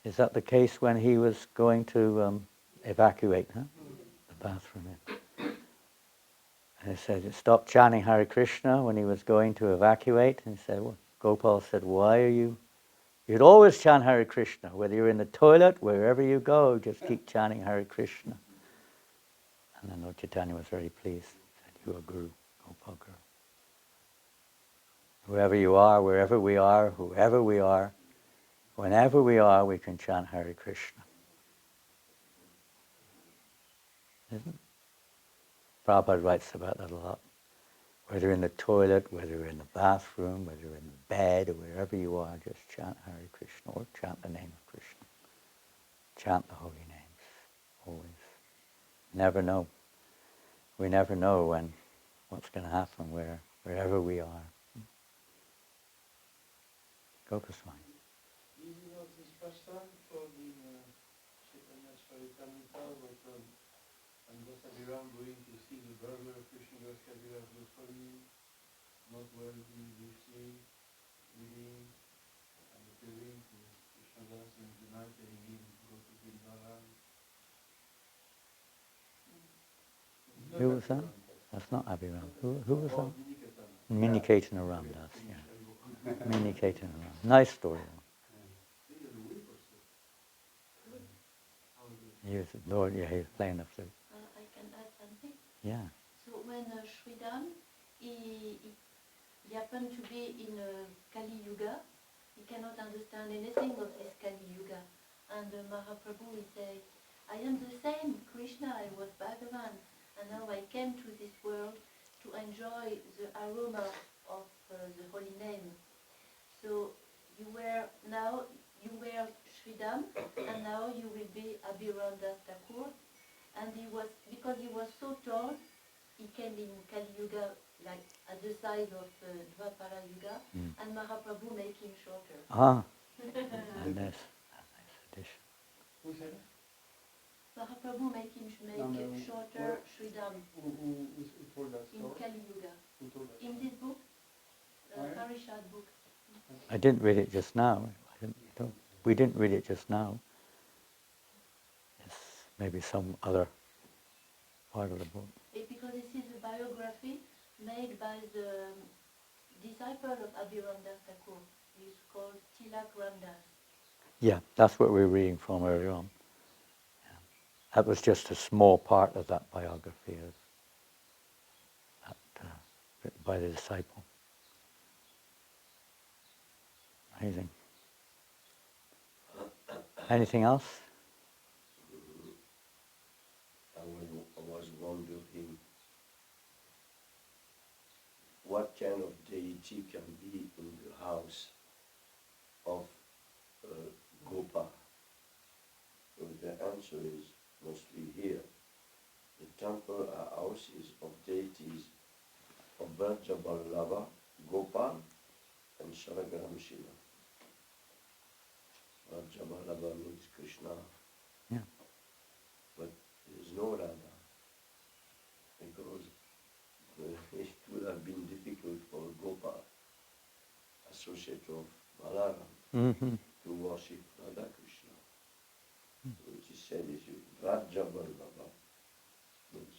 Is that the case when he was going to evacuate the bathroom? And he said, stop chanting Hare Krishna when he was going to evacuate. And he said, well, Gopal said, why are you You'd always chant Hare Krishna, whether you're in the toilet, wherever you go, just keep chanting Hare Krishna. And then Lord Chaitanya was very pleased. He said, you are Guru, Gopal Guru. Whoever you are, wherever we are, whoever we are, whenever we are, we can chant Hare Krishna. Isn't it? Prabhupada writes about that a lot. Whether in the toilet, whether in the bathroom, whether in the bed, or wherever you are, just chant Hare Krishna or chant the name of Krishna. Chant the holy names, always. Never know. We never know when what's going to happen wherever we are. Gopaswami. Is it not this first time for the Chaitanya Charitamrita, but and thus Abhiram going to see the brother of Krishna Das Kaviraj Goswami, not well being reading and appearing to Krishna Das in the night, telling him to go to Vrindavan. Who was that? That's not Abhiram. Who was that? Minikatana. Minikatana Ramdas, yeah. Minikatana Ram. Nice story. He was Lord, yeah, he was playing the flute. I can add something. Yeah. So when Sridham, he happened to be in Kali Yuga, he cannot understand anything of this Kali Yuga. And Mahaprabhu will say, I am the same Krishna, I was Bhagavan, and now I came to this world to enjoy the aroma of the holy name. So you were Sridham, and now you will be Abhiram Das Thakur. And he was, because he was so tall, he came in Kali Yuga, like at the size of Dvapara Yuga, and Mahaprabhu made him shorter. Ah, nice addition. Who said it? Mahaprabhu made him shorter Sridham Who told that in story? Kali Yuga. Who told that In story? this book, Oh, yeah? Parishad book. I didn't read it just now. We didn't read it just now. It's maybe some other part of the book. Because this is a biography made by the disciple of Abhiram Das Thakur. He's called Tilak Ramdas. Yeah, that's what we were reading from earlier on. Yeah. That was just a small part of that biography written by the disciple. Amazing. Anything else? I was wondering what kind of deity can be in the house of Gopal. So the answer is mostly here. The temple are houses of deities of Vrajaballabha, Gopal, and Sharagaram Shiva. Vrajaballabha means Krishna. Yeah. But there is no Radha, because it would have been difficult for Gopal, associate of Balaram, Mm-hmm. to worship Radha Krishna. So it is said is Vrajaballabha means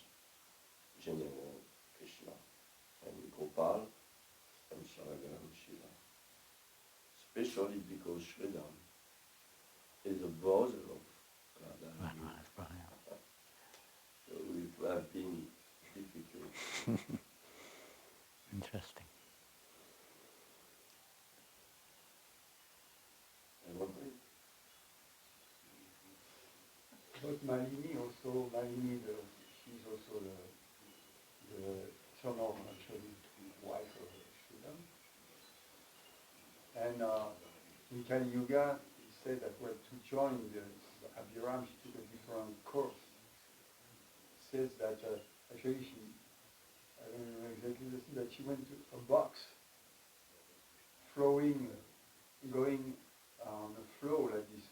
general Krishna, and Gopal and Sharagaram Shiva. Especially because Sridham is the brother of Radha. Right, that's brilliant. So it would have been difficult. Interesting. And one thing, But Malini also, she's also the son of, actually, wife of Sridham. And in Kali Yuga, he said that well, to join the Abhiram, she took a different course. Says that actually I don't know exactly the thing, that she went to a box, going on a flow like this,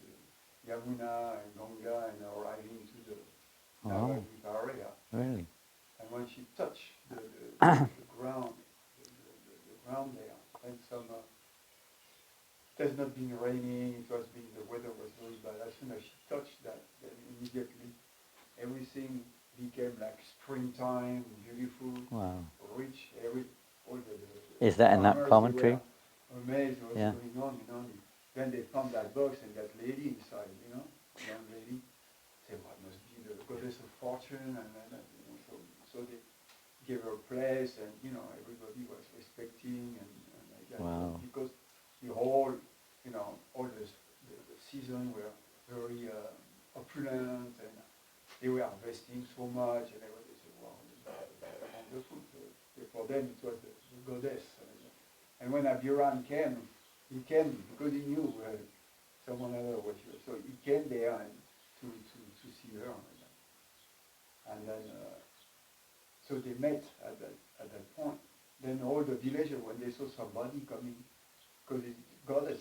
Yamuna and Ganga, and arriving to the Navadvipa area. Really? And when she touched the ground, the ground there, and it has not been raining, the weather was very bad. As soon as she touched that, then immediately everything became like springtime, beautiful, Wow. rich. All the Is that in that farmers, commentary? they were amazed what was Yeah. going on, then they found that box and that lady inside, young lady. Say, what must be the goddess of fortune, so they gave her a place, and everybody was respecting and like that. Wow. Because the whole, all the season were very opulent, and they were investing so much, and everybody said, wow, that's wonderful. So for them, it was the goddess. And when Abhiram came, he came because he knew someone else was here. So he came there and to see her. And then, so they met at that point. Then all the villagers, when they saw somebody coming, because it's goddess,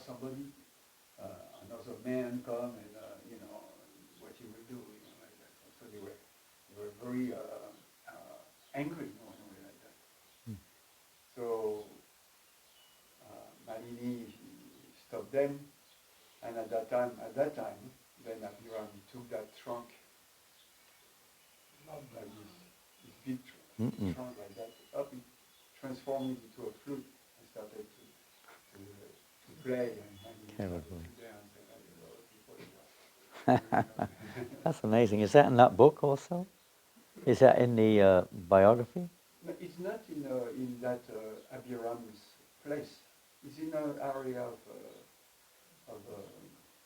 somebody, another man come and, what he will do, like that. So they were very angry, in a way like that. So Malini stopped them, and at that time, then Abhiram took that trunk, like this big trunk like that, up, he transformed it into a flute and started to play and Terribly. to dance and people. That's amazing. Is that in that book also? Is that in the biography? No, it's not in that Abhiram's place. It's in an area of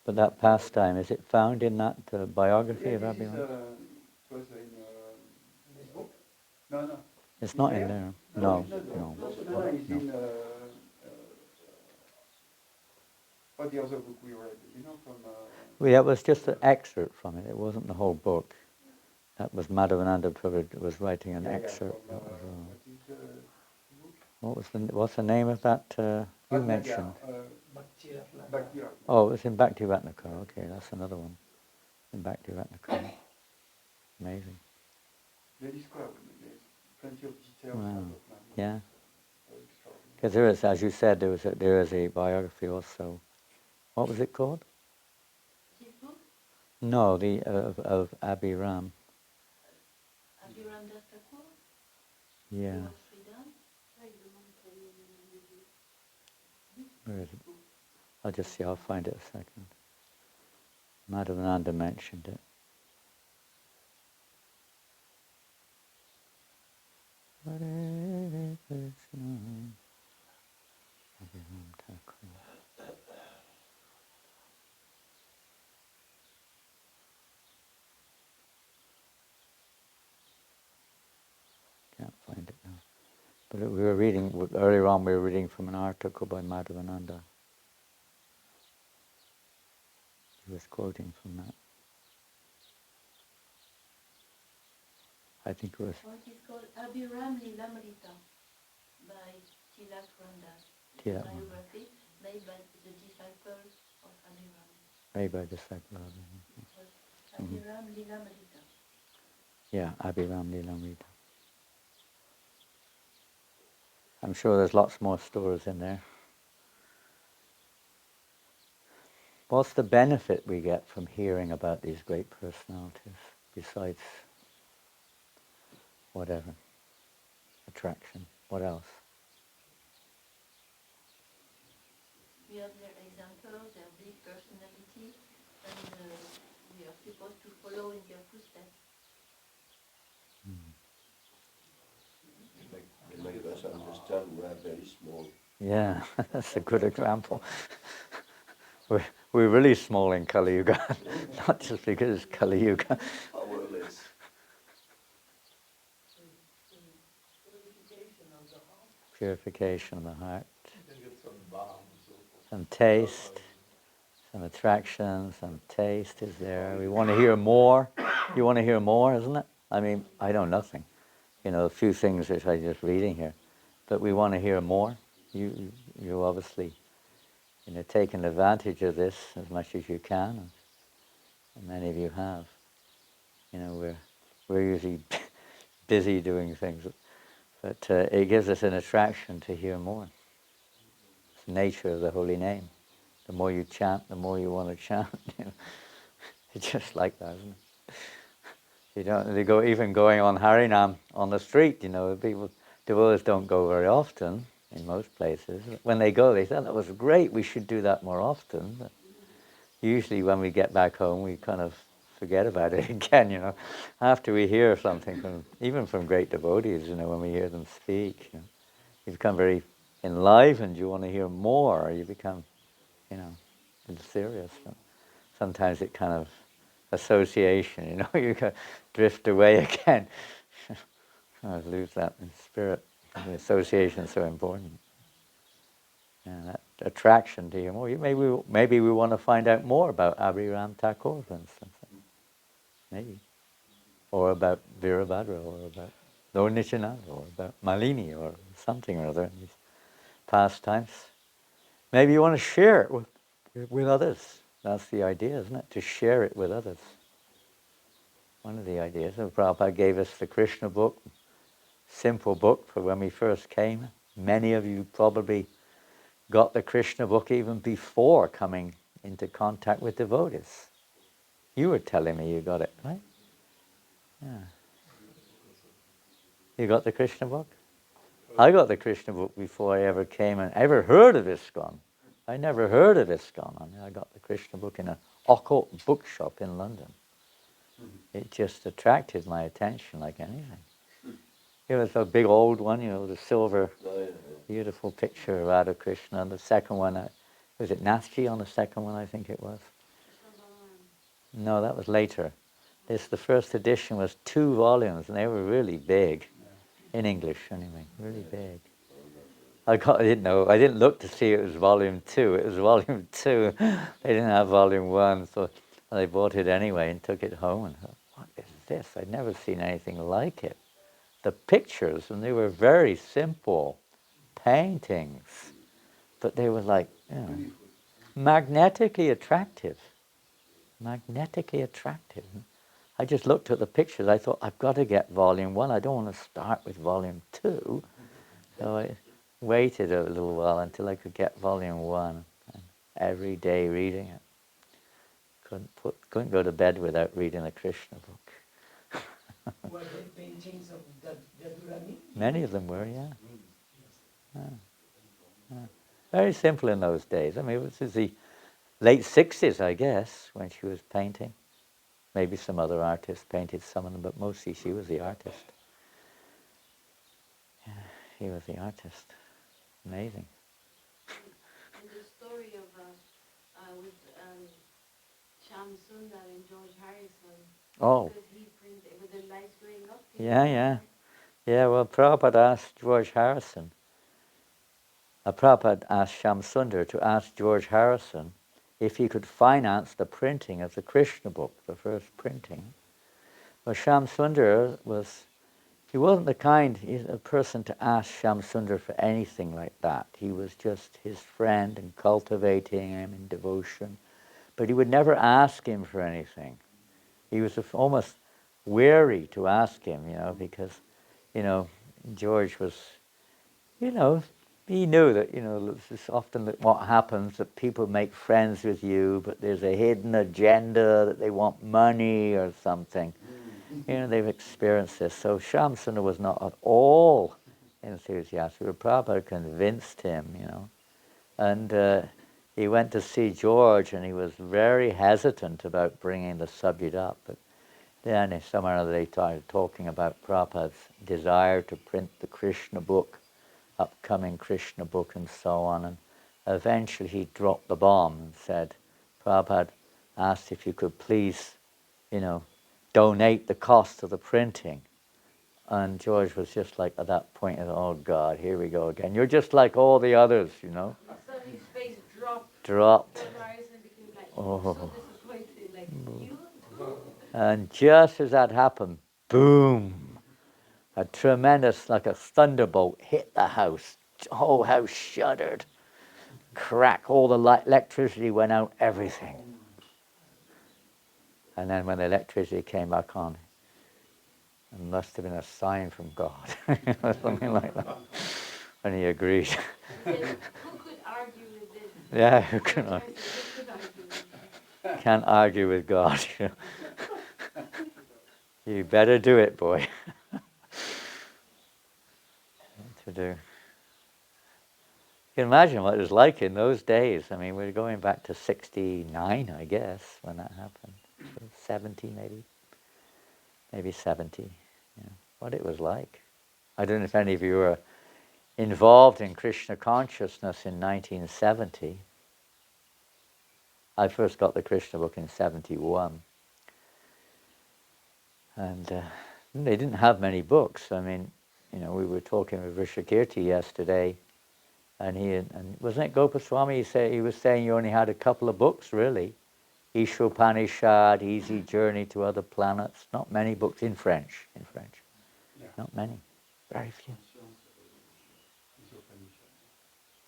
But that pastime, is it found in that biography of this is, Abhiram? it was in this book? No. It's not in there. No, it's not there. no. No, it's in what the other book we read, from... Well, that was just an excerpt from it. It wasn't the whole book. That was Madhavananda Prabhu was writing an excerpt. From, what is the book? What's the name of that you mentioned? Bhakti. Oh, it was in Bhakti Ratnakar. Okay, that's another one. In Bhakti Ratnakar. Amazing. They describe it. There's plenty of details. Wow. About Yeah. extraordinary. Because there is, as you said, there is a biography also. What was it called? This book, No, the of Abhiram. Abhiram Das Thakur, Yeah. Sridham. Where is it? I'll just see. I'll find it a second. Madhavananda mentioned it. Hare Krishna. Abhiram Thakur. Can't find it now. But we were reading, earlier on we were reading from an article by Madhavananda. He was quoting from that. I think it was, It is called Abhiram Lilamrita by Tilak Randas. Tilak Biography made by the disciples of Abhiram. made by disciple of Abhiram. It was Abhiram Lilamrita. Yeah, Abhiram Lilamrita. I'm sure there's lots more stories in there. What's the benefit we get from hearing about these great personalities, besides whatever, attraction? What else? We have their examples, their big personality, and we are supposed to follow in their footsteps. They make us understand we are very small. Yeah, that's a good example. We're really small in Kali Yuga, not just because it's Kali Yuga. Powerless. Purification of the heart, You can get some balm and so forth. some taste, some attraction, some taste is there. We want to hear more. You want to hear more, isn't it? I mean, I know nothing. A few things that I'm just reading here, but we want to hear more. You obviously, taken advantage of this as much as you can, and many of you have. We're usually busy doing things, but it gives us an attraction to hear more. It's the nature of the holy name. The more you chant, the more you want to chant. It's just like that, isn't it? They go even going on Harinam on the street. People, devotees don't go very often. in most places. When they go, they say, that was great, we should do that more often. But usually when we get back home, we kind of forget about it again, after we hear something even from great devotees, when we hear them speak, you become very enlivened, you want to hear more, you become, serious. Sometimes it kind of association, you kind of drift away again. I lose that in spirit. The association is so important. Yeah, that attraction to hear more. Maybe we want to find out more about Abhiram Thakur, for instance. Maybe. Or about Virabhadra, or about Lord Nityananda, or about Malini, or something or other in these pastimes. Maybe you want to share it with others. That's the idea, isn't it? To share it with others. One of the ideas. So Prabhupada gave us the Krishna book, simple book for when we first came. Many of you probably got the Krishna book even before coming into contact with devotees. You were telling me you got it, right? Yeah. You got the Krishna book? I got the Krishna book before I ever came and ever heard of ISKCON. I never heard of ISKCON. I got the Krishna book in an occult bookshop in London. It just attracted my attention like anything. It was a big old one, the silver, beautiful picture of Radha Krishna. And the second one, was it Nathji on the second one, I think it was? No, that was later. The first edition was 2 volumes, and they were really big. In English, anyway, really big. I didn't know. I didn't look to see it was volume 2. It was volume 2. They didn't have volume 1, so I bought it anyway and took it home and thought, what is this? I'd never seen anything like it. The pictures, and they were very simple paintings, but they were like, magnetically attractive. Magnetically attractive. I just looked at the pictures. I thought, I've got to get volume 1. I don't want to start with volume 2. So I waited a little while until I could get volume 1. And every day reading it. Couldn't go to bed without reading the Krishna book. Were they paintings of Jadurani? Many of them were, yeah. Very simple in those days. I mean, it was the late 60s, I guess, when she was painting. Maybe some other artists painted some of them, but mostly she was the artist. Yeah, she was the artist. Amazing. And the story of with Shyam Sundar and George Harrison. Oh. Because he printed with the lights going up. Yeah. Yeah, well, Prabhupada asked George Harrison. Prabhupada asked Shyam Sundar to ask George Harrison if he could finance the printing of the Krishna book, the first printing. Well, Shyam Sundar he wasn't the kind of person to ask Shyam Sundar for anything like that. He was just his friend and cultivating him in devotion. But he would never ask him for anything. He was almost wary to ask him, because, George was, he knew that, this is often what happens, that people make friends with you, but there's a hidden agenda that they want money or something. They've experienced this. So Shyam Sundar was not at all enthusiastic. Prabhupada convinced him, And he went to see George, and he was very hesitant about bringing the subject up. But then somewhere or other they started talking about Prabhupada's desire to print the Krishna book, upcoming Krishna book and so on. And eventually he dropped the bomb and said, Prabhupada asked if you could please, donate the cost of the printing. And George was just like, at that point, oh God, here we go again. You're just like all the others, Suddenly his face dropped. Dropped. Horizon became like, Oh. so disappointed, like, you? And just as that happened, boom, a tremendous, like a thunderbolt, hit the house. The whole house shuddered. Crack, all the electricity went out, everything. And then when the electricity came back on, it must have been a sign from God, something like that. And he agreed. He said, who could argue with this? Yeah, who can argue? Who could argue with this? Can't argue with God. You better do it, boy. What to do? can imagine what it was like in those days. I mean, we're going back to 69, I guess, when that happened. 70 maybe 70. Yeah. What it was like. I don't know if any of you were involved in Krishna consciousness in 1970. I first got the Krishna book in 71. And they didn't have many books. I mean, we were talking with Rishikirti yesterday, and wasn't it Gopaswami? He was saying you only had a couple of books, really. Ishopanishad, Easy Journey to Other Planets. Not many books in French. Yeah. Not many. Very few.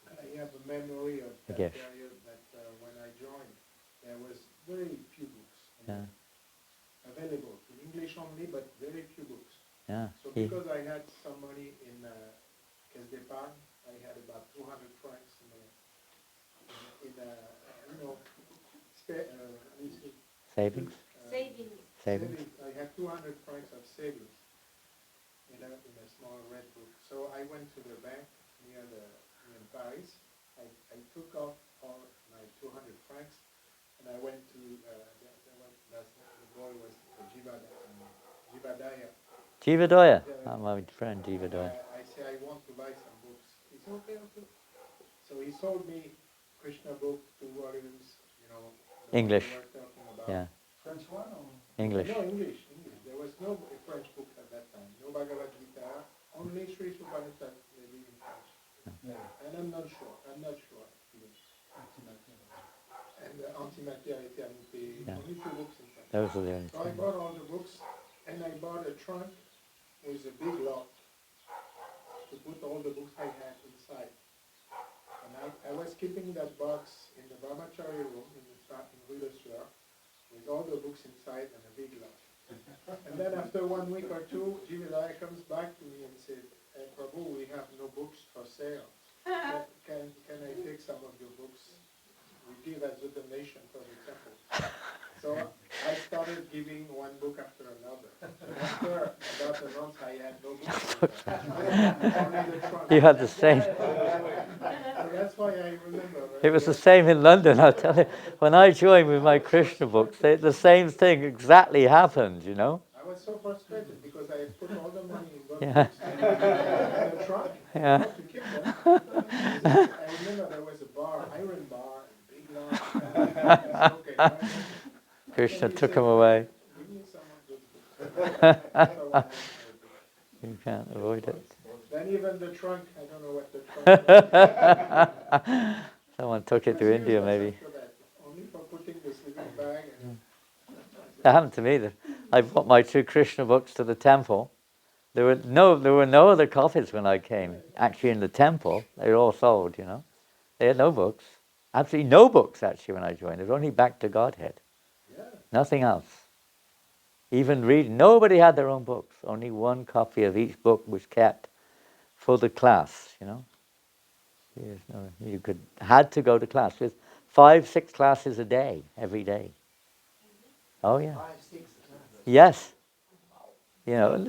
I have a memory of that Yes. period that when I joined, there was very few books Yeah. available in English only, but very few books. Yeah. So because I had some money in caisse d'épargne, I had about 200 francs Savings. Savings. Savings. I had 200 francs of savings in a small red book. So I went to the bank near Paris. I took off all my 200 francs and I went to the boy was Jivadaya. Jivadoya. Yeah. My friend Jivadoya. I say I want to buy some books. He said okay. So he sold me Krishna book, 2 volumes, the English. one we were talking about. Yeah. French one or? English. No, English. There was no French books at that time. No Bhagavad Gita. Only Sri Supanishad maybe in French. Yeah. And I'm not sure. And Antimateria Eternité. Yeah. Only 2 books in French. Those are the only So I two. bought all the books and I bought a trunk with a big lock to put all the books I had inside. And I was keeping that box in the Brahmachari room in Rue de Sueur with all the books inside and a big lock. And then after 1 week or two, Jivilaya comes back to me and said, hey, Prabhu, we have no books for sale. Can I take some of your books? We give as a donation for the temple. So I started giving one book after another. And after about a month, I had no books. Only the trunk. You had the same. So that's why I remember. It was the same in London, I'll tell you. When I joined with my Krishna books, the same thing exactly happened, I was so frustrated because I had put all the money in those Yeah. books and the trunk Yeah. to keep them. I remember there was a iron bar, a big lock. Okay, right? Krishna took them away. Give me some of those books. You can't avoid it. Then even the trunk, I don't know what the trunk was. Someone took it to India, maybe. Only for putting the sleeping bag. That happened to me. I brought my 2 Krishna books to the temple. There were no other copies when I came. Actually, in the temple, they were all sold. They had no books. Absolutely no books actually when I joined. It was only Back to Godhead. Yeah. Nothing else. Even reading. Nobody had their own books. Only 1 copy of each book was kept for the class. You had to go to class with 5-6 classes a day, every day. Oh yeah. 5-6. Yes.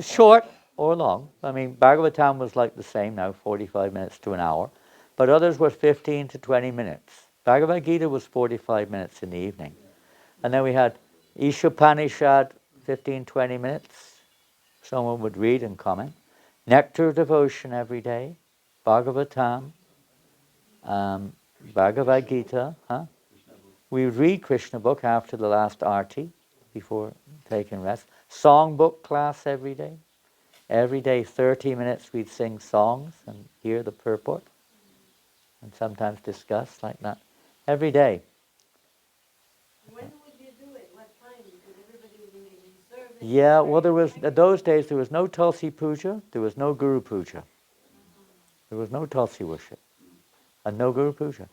Short or long. I mean, Bhagavatam was like the same now, 45 minutes to an hour. But others were 15 to 20 minutes. Bhagavad Gita was 45 minutes in the evening. And then we had Ishopanishad, 15, 20 minutes. Someone would read and comment. Nectar devotion every day. Bhagavatam. Bhagavad Gita. We would read Krishna book after the last arti, before taking rest. Song book class every day. Every day, 30 minutes, we'd sing songs and hear the purport. And sometimes discuss like that. Every day. When would you do it? What time? Because everybody was engaged in service. Yeah, well, those days, there was no Tulsi Puja, there was no Guru Puja. There was no Tulsi worship. And no Guru Puja.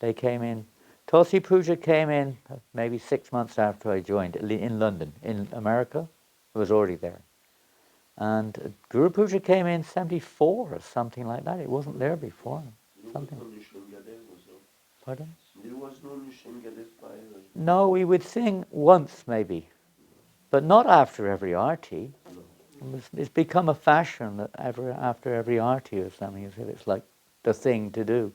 They came in. Tulsi Puja came in maybe 6 months after I joined in London. In America, it was already there. And Guru Puja came in 74 or something like that. It wasn't there before. Something. Pardon? There was no Nishengade prior. No, we would sing once maybe, but not after every arti. It's become a fashion that after every arti or something, it's like the thing to do.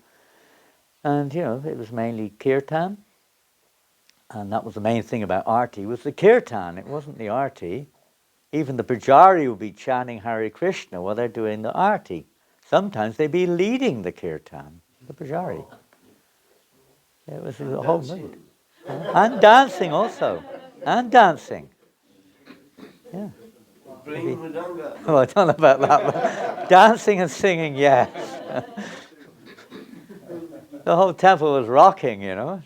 And, it was mainly kirtan. And that was the main thing about arti, was the kirtan. It wasn't the arti. Even the pujari would be chanting Hare Krishna while they're doing the arti. Sometimes they'd be leading the kirtan, the pujari. It was a whole mood. And dancing also. And dancing. Yeah. Playing mridanga. Well, I don't know about that. But dancing and singing, yes. The whole temple was rocking,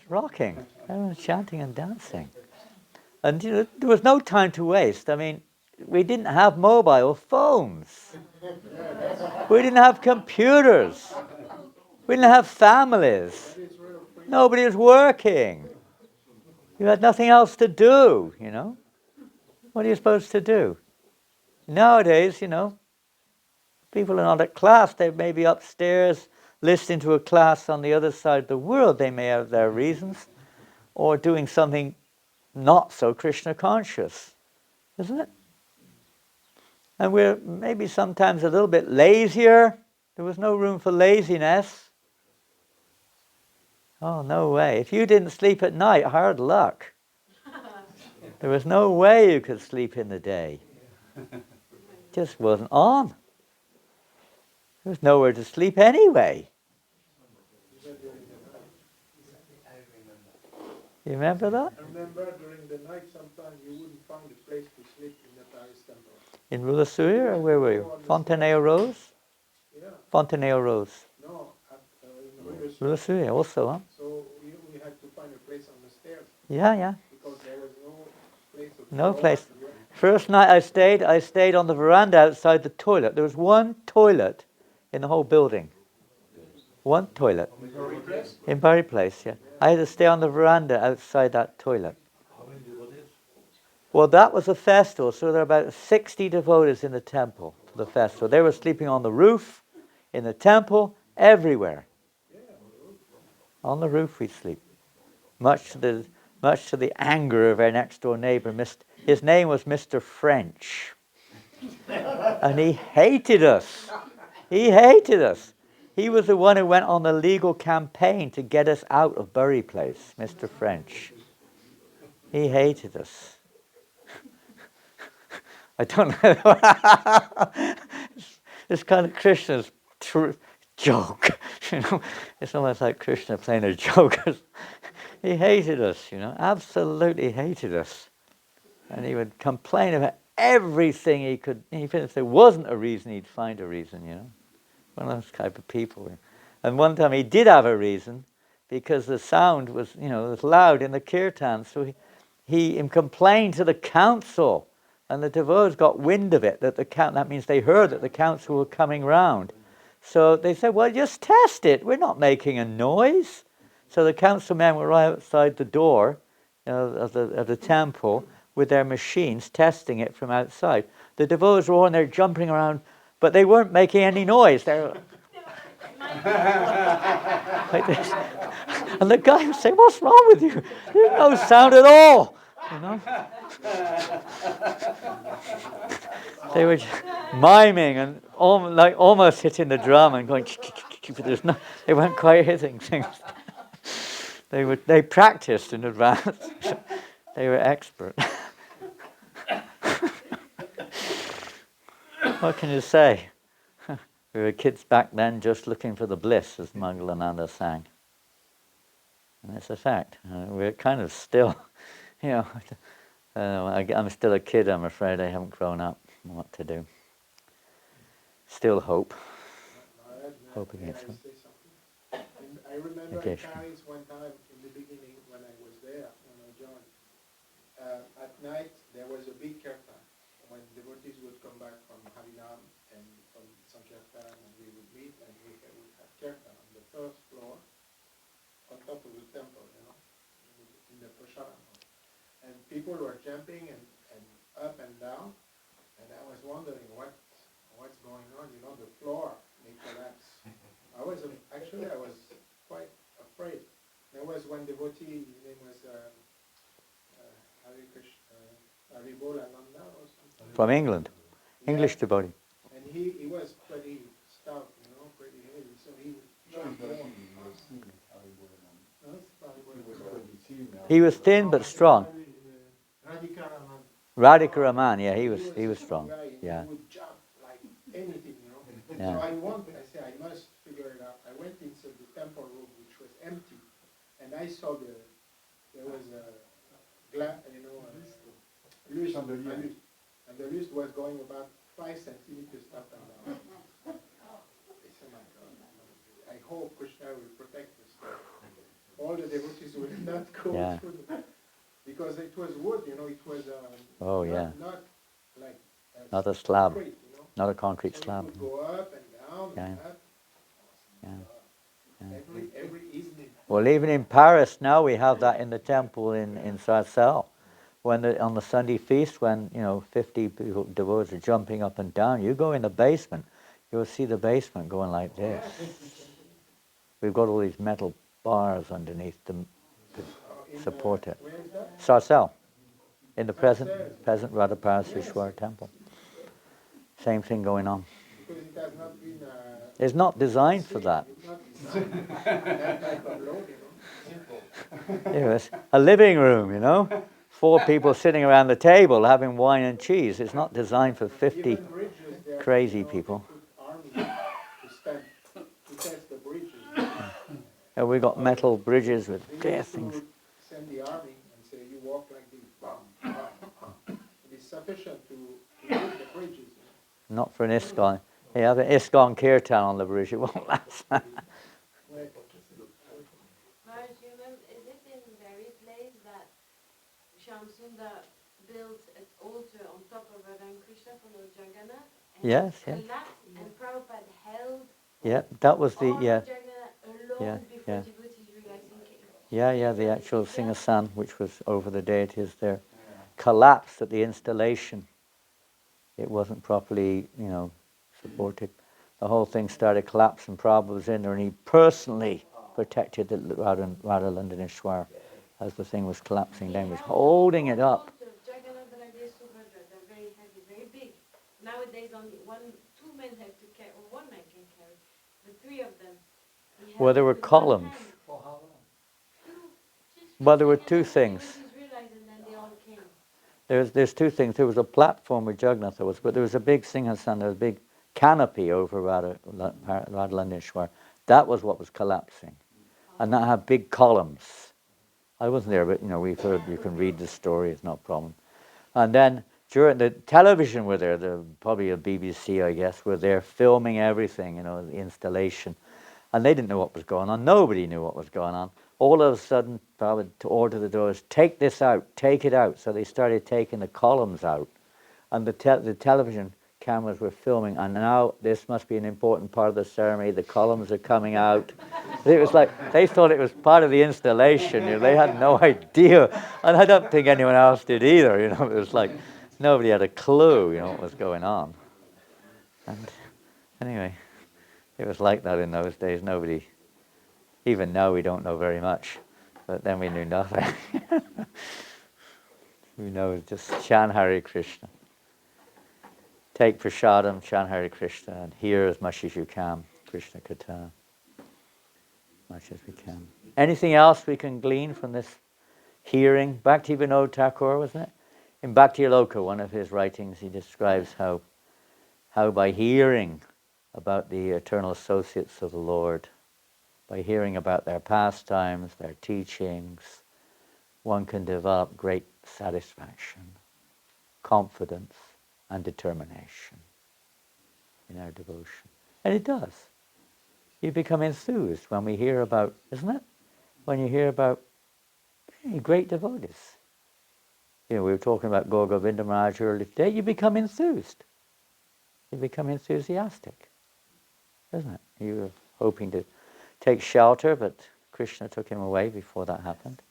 rocking. Everyone was chanting and dancing. And there was no time to waste. I mean, we didn't have mobile phones. We didn't have computers. We didn't have families. Nobody was working. You had nothing else to do, What are you supposed to do? Nowadays, people are not at class. They may be upstairs listening to a class on the other side of the world. They may have their reasons. Or doing something not so Krishna conscious, isn't it? And we're maybe sometimes a little bit lazier. There was no room for laziness. Oh, no way. If you didn't sleep at night, hard luck. There was no way you could sleep in the day. Just wasn't on. There was nowhere to sleep anyway. You remember that? I remember during the night sometimes you wouldn't find a place to sleep in the Paris temple. In Rulasuri, or where were you? Fontenay Rose? Yeah. Fontenay Rose. No, in Rulasuri also, huh? So we had to find a place on the stairs. Yeah. Because there was no place. No place. First night I stayed on the veranda outside the toilet. There was one toilet in the whole building. One toilet. In Bury Place, yeah. I had to stay on the veranda outside that toilet. Well, that was a festival, so there were about 60 devotees in the temple for the festival. They were sleeping on the roof, in the temple, everywhere. On the roof we'd sleep. Much to the anger of our next door neighbour. His name was Mr. French. And he hated us. He hated us. He was the one who went on the legal campaign to get us out of Bury Place, Mr. French. He hated us. I don't know. This kind of Krishna's joke, It's almost like Krishna playing a joke. He hated us, absolutely hated us. And he would complain about everything he could. Even if there wasn't a reason, he'd find a reason, One of those type of people. And one time he did have a reason, because the sound was, was loud in the kirtan. So he complained to the council, and the devotees got wind of it. That means they heard that the council were coming round. So they said, well, just test it. We're not making a noise. So the councilmen were right outside the door of the temple with their machines, testing it from outside. The devotees were all in there jumping around, but they weren't making any noise. They were like this. And the guy was saying, what's wrong with you? There's no sound at all. They were miming and almost hitting the drum and going, but they weren't quite hitting things. They practiced in advance. They were expert. What can you say? We were kids back then just looking for the bliss, as Mangalananda sang. And it's a fact. We're kind of still, I'm still a kid, I'm afraid. I haven't grown up. What to do. Still hope. Hope against hope. I remember in Paris one time in the beginning when I was there, when I joined. At night there was a big kirtan when devotees would come back from Abhiram and from Sankirtan, and we would meet and we would have kirtan on the first floor on top of the temple, in the Prashadam. And people were jumping and up and down, and I was wondering what's going on. The floor may collapse. I was quite afraid. There was one devotee, his name was Haribolananda or something. From England, English devotee. And he was pretty stout, pretty heavy. So He was thin but strong. Radhika Raman, yeah, he was strong. Yeah. He would jump like anything, you know. Yeah. So I say, I must figure it out. I went into the temple room, which was empty, and I saw there was a glass, you know, a lust, and the lust was going about 5 centimeters up and down. I said, my God, I hope Krishna will protect us. All the devotees will not go through because it was wood, you know, it was not like not a slab, concrete, you know? not a concrete so slab. It would go up and down and up. Every evening. Well, even in Paris now we have that in the temple in Sarcelles. When on the Sunday feast, when 50 people, devotees are jumping up and down, you go in the basement, you'll see the basement going like this. We've got all these metal bars underneath them to support it. Where is that? Sarcelles, in the present Radha Paraseshwar temple. Same thing going on. Because it has not been. It's not designed for that. It's not designed that type of load, Simple. It's a living room, 4 people sitting around the table having wine and cheese. It's not designed for 50 crazy people. And we got metal bridges with things. Send the army and say, you walk like this. Bam, bam. It is sufficient to build the bridges. Not for an ISKCON. You have an ISKCON kirtan on the bridge, it won't last. Maharaj, is it in very place that Shamsundar built an altar on top of Radha and Krishna for Lord Jagannath? And Yes. collapsed, and Prabhupada held Yeah, that was the, Lord Jagannath alone before devotees realizing came. the actual Singhasan, which was over the deities there, collapsed at the installation. It wasn't properly, supported. The whole thing started collapsing. Prabhupada was in there, and he personally protected the Radha Landaneshwar as the thing was collapsing down. He was holding it up. Jagannath, Baladev, Subhadra, they're very heavy, very big. Nowadays, only 2 men have to carry, or 1 man can carry. The 3 of them. Well, there were columns. Well, there were 2 things. There's 2 things. There was a platform where Jagannath was, but there was a big Singhasan, there was a big canopy over Radha Landaneshwar. That was what was collapsing. And that had big columns. I wasn't there, but we've heard, you can read the story, it's no problem. And then during the television were there, probably a BBC, I guess, were there filming everything, the installation. And they didn't know what was going on. Nobody knew what was going on. All of a sudden, Prabhupada ordered the doors, take this out, take it out. So they started taking the columns out. And the television cameras were filming. And now this must be an important part of the ceremony. The columns are coming out. It was like, they thought it was part of the installation. They had no idea. And I don't think anyone else did either. It was like, nobody had a clue, what was going on. And anyway, it was like that in those days. Nobody... Even now we don't know very much, but then we knew nothing. We know just chant Hare Krishna. Take prasadam, chant Hare Krishna, and hear as much as you can, Krishna Katha, much as we can. Anything else we can glean from this hearing? Bhakti Vinod Thakur, wasn't it? In Bhakti Aloka, one of his writings, he describes how by hearing about the eternal associates of the Lord, by hearing about their pastimes, their teachings, one can develop great satisfaction, confidence, and determination in our devotion. And it does. You become enthused when we hear about, isn't it? When you hear about great devotees. We were talking about Gaur Govinda Maharaj earlier today. You become enthused. You become enthusiastic, isn't it? You were hoping to take shelter, but Krishna took him away before that happened.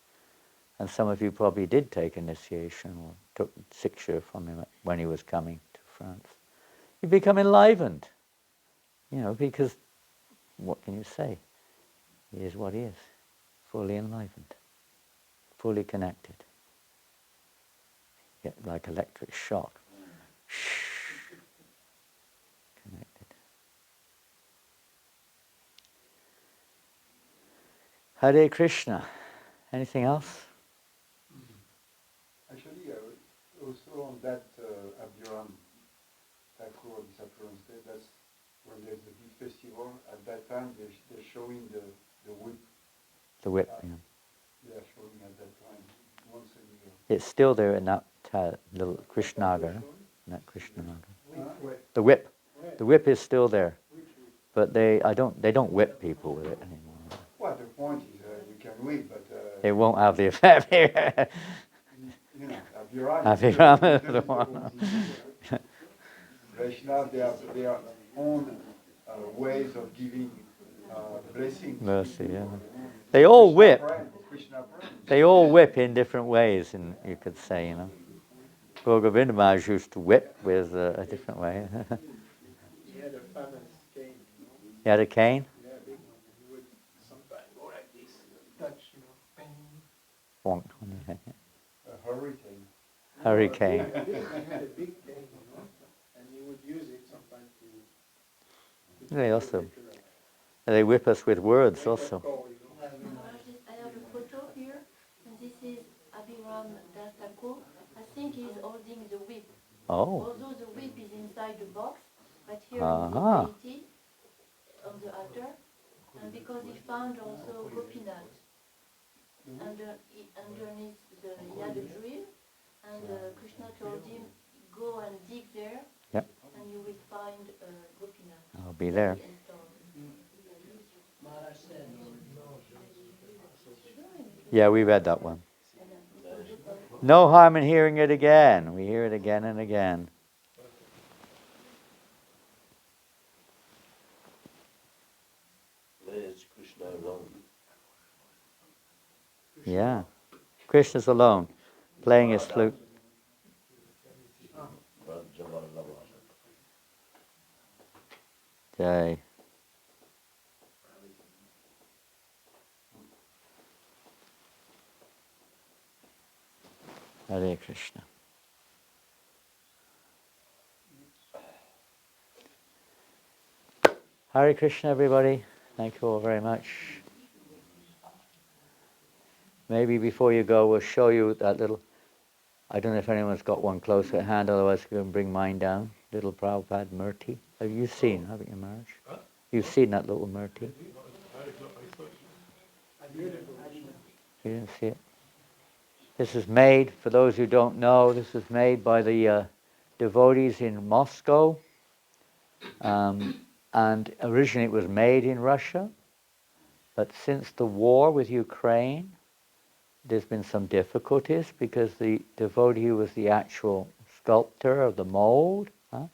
And some of you probably did take initiation or took Siksha from him when he was coming to France. You become enlivened, because what can you say? He is what he is, fully enlivened, fully connected. Get like electric shock. Connected. Hare Krishna. Anything else? on that Abhiram Thakur disappearance day, that's when there's the big festival. At that time, they're showing the whip. The whip. Yeah. They're showing at that time, once a year. It's still there in that little Krishnagar. In that Krishnagar. Huh? The whip. The whip is still there, but they don't whip people with it anymore. Well, the point is you can whip, but It won't have the effect. you know, Abhiram. Abhiram is the one. Vaishnava, they have their own ways of giving blessings. Mercy, yeah. They all whip. Krishna praying. They all whip in different ways, and you could say, Govinda Maharaj used to whip with a different way. He had a famous cane, He had a cane? Yeah, big one. He would sometimes go like this, touch, pain. Wonk. A hurricane. Hurricane. He had a big cane, and he would use it sometimes to They also. They whip us with words also. I have a photo here, and this is Abhiram Das Thakur. I think he's holding the whip. Oh. Although the whip is inside the box, but here Uh-huh. is the deity on the altar, and because he found also Gopinath underneath he had a drill, and Krishna told him, go and dig there, Yep. and you will find Gopinath. I'll be there. Yeah, we read that one. No harm in hearing it again. We hear it again and again. Where's Krishna alone? Yeah. Krishna's alone, playing his flute. Jai. Hare Krishna. Hare Krishna, everybody. Thank you all very much. Maybe before you go, we'll show you that little, I don't know if anyone's got one close at hand, otherwise we can bring mine down. Little Prabhupada Murti. Have you seen, haven't you, Maharaj? You've seen that little Murti? You didn't see it? This is made, for those who don't know, this is made by the devotees in Moscow. And originally it was made in Russia. But since the war with Ukraine, there's been some difficulties because the devotee who was the actual sculptor of the mold. Huh?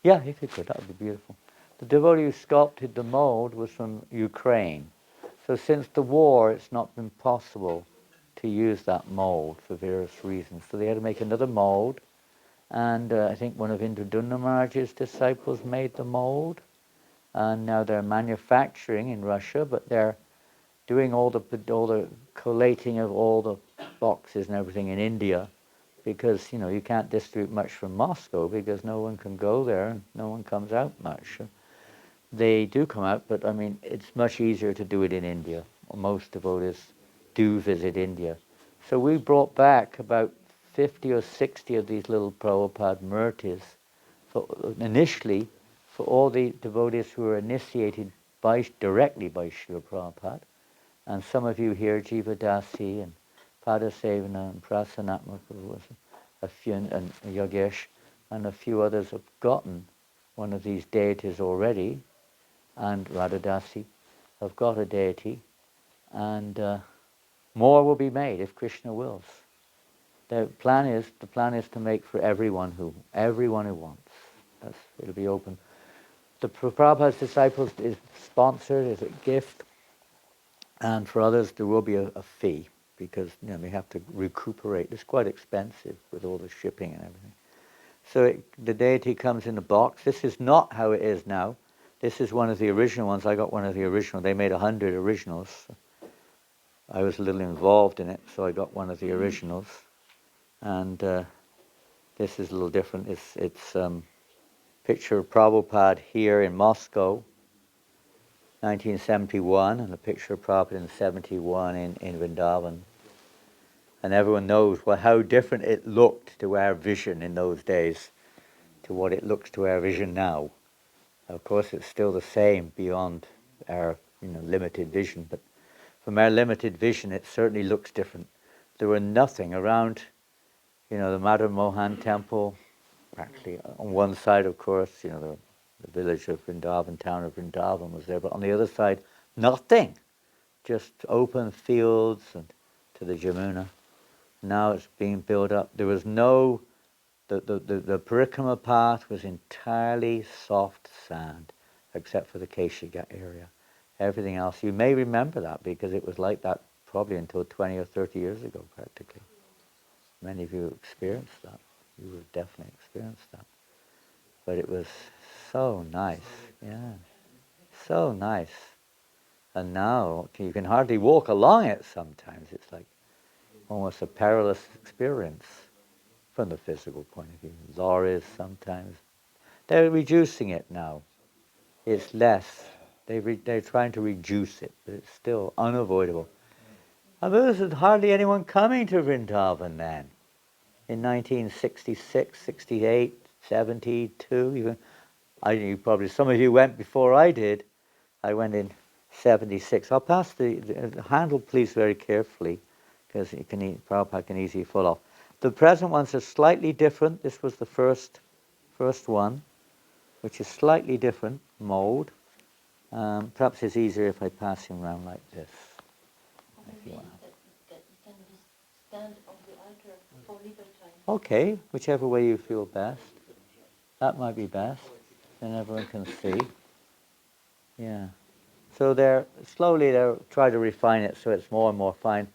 Yeah, if you could, that would be beautiful. The devotee who sculpted the mold was from Ukraine. So since the war, it's not been possible to use that mold for various reasons. So they had to make another mold. And I think one of Indradunna Maharaj's disciples made the mold. And now they're manufacturing in Russia, but they're doing all the collating of all the boxes and everything in India, because you can't distribute much from Moscow because no one can go there and no one comes out much. They do come out, but I mean it's much easier to do it in India. Most devotees do visit India. So we brought back about 50 or 60 of these little Prabhupada murtis initially for all the devotees who were initiated directly by Srila Prabhupada. And some of you here, Jivadasi and Padasevana and Prasanatma, a few, and Yogesh, and a few others have gotten one of these deities already, and Radhadasi have got a deity, and more will be made if Krishna wills. The plan is to make for everyone who wants. It'll be open. The Prabhupada's disciples is sponsored as a gift. And for others, there will be a fee because they have to recuperate. It's quite expensive with all the shipping and everything. So the deity comes in a box. This is not how it is now. This is one of the original ones. I got one of the original. They made 100 originals. I was a little involved in it, so I got one of the originals. And this is a little different. It's picture of Prabhupada here in Moscow, 1971, and a picture of Prabhupada in 71 in Vrindavan. And everyone knows well how different it looked to our vision in those days to what it looks to our vision now. Of course, it's still the same beyond our limited vision, but from our limited vision, it certainly looks different. There were nothing around, the Madan Mohan temple, actually on one side, of course, the village of Vrindavan, town of Vrindavan was there, but on the other side, nothing. Just open fields and to the Jamuna. Now it's being built up. There was no, the Parikrama path was entirely soft sand, except for the Keshiga area. Everything else, you may remember that because it was like that probably until 20 or 30 years ago, practically. Many of you experienced that. You would definitely experienced that. But it was so nice, yeah, so nice. And now you can hardly walk along it sometimes. It's like almost a perilous experience from the physical point of view. Lorries sometimes. They're reducing it now. It's less. They're trying to reduce it, but it's still unavoidable. And there was hardly anyone coming to Vrindavan then. In 1966, 68, 72, even. Probably some of you went before I did. I went in 76. I'll pass the handle, please, very carefully, because Prabhupada can easily fall off. The present ones are slightly different. This was the first one, which is slightly different mode. Perhaps it's easier if I pass him around like this. Maybe that you can stand on the altar for little time. Okay, whichever way you feel best. That might be best. Then everyone can see. Yeah. So they're try to refine it so it's more and more fine.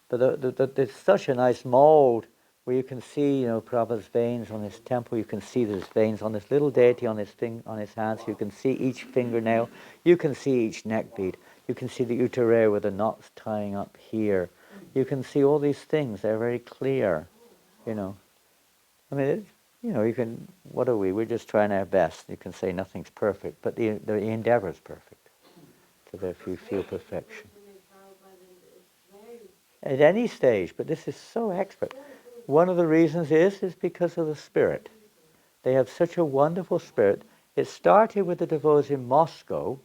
But there's such a nice mold where you can see, Prabhupada's veins on his temple. You can see there's veins on this little deity on his hands. You can see each fingernail. You can see each neck bead. You can see the uterine with the knots tying up here. You can see all these things. They're very clear, I mean, you can. What are we? We're just trying our best. You can say nothing's perfect, but the endeavor is perfect. So therefore you feel perfection. At any stage, but this is so expert. One of the reasons is because of the spirit. They have such a wonderful spirit. It started with the devotees in Moscow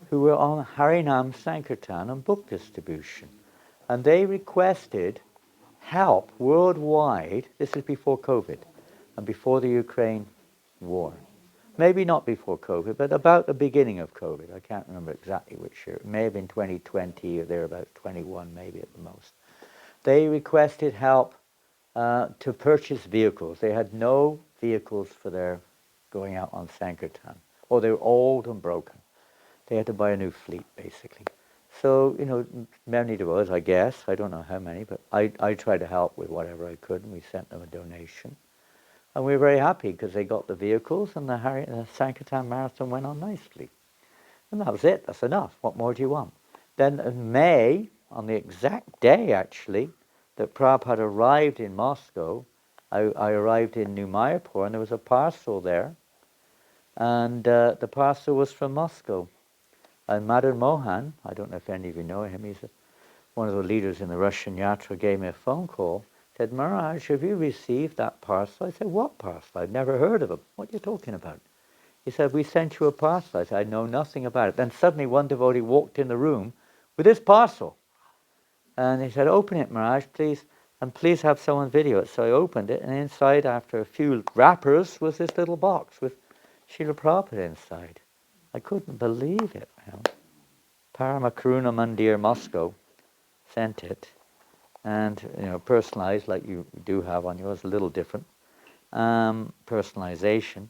who were on Harinam Sankirtan and book distribution. And they requested help worldwide. This is before COVID and before the Ukraine war. Maybe not before COVID, but about the beginning of COVID. I can't remember exactly which year. It may have been 2020 or thereabouts, 21 maybe at the most. They requested help to purchase vehicles. They had no vehicles for their going out on Sankirtan, or they were old and broken. They had to buy a new fleet, basically. So, many devotees, I guess, I don't know how many, but I tried to help with whatever I could, and we sent them a donation. And we were very happy because they got the vehicles and the Sankirtan Marathon went on nicely. And that was it. That's enough. What more do you want? Then in May, on the exact day, actually, that Prabhupada arrived in Moscow, I arrived in New Mirepoix, and there was a parcel there. And the parcel was from Moscow. And Madan Mohan, I don't know if any of you know him, he's one of the leaders in the Russian Yatra, gave me a phone call. Said, Maharaj, have you received that parcel? I said, what parcel? I've never heard of him. What are you talking about? He said, we sent you a parcel. I said, I know nothing about it. Then suddenly one devotee walked in the room with this parcel. And he said, open it, Maharaj, please, and please have someone video it. So I opened it, and inside, after a few wrappers, was this little box with Srila Prabhupada inside. I couldn't believe it. Paramakaruna Mandir, Moscow, sent it. And, personalized, like you do have on yours, a little different. Personalization.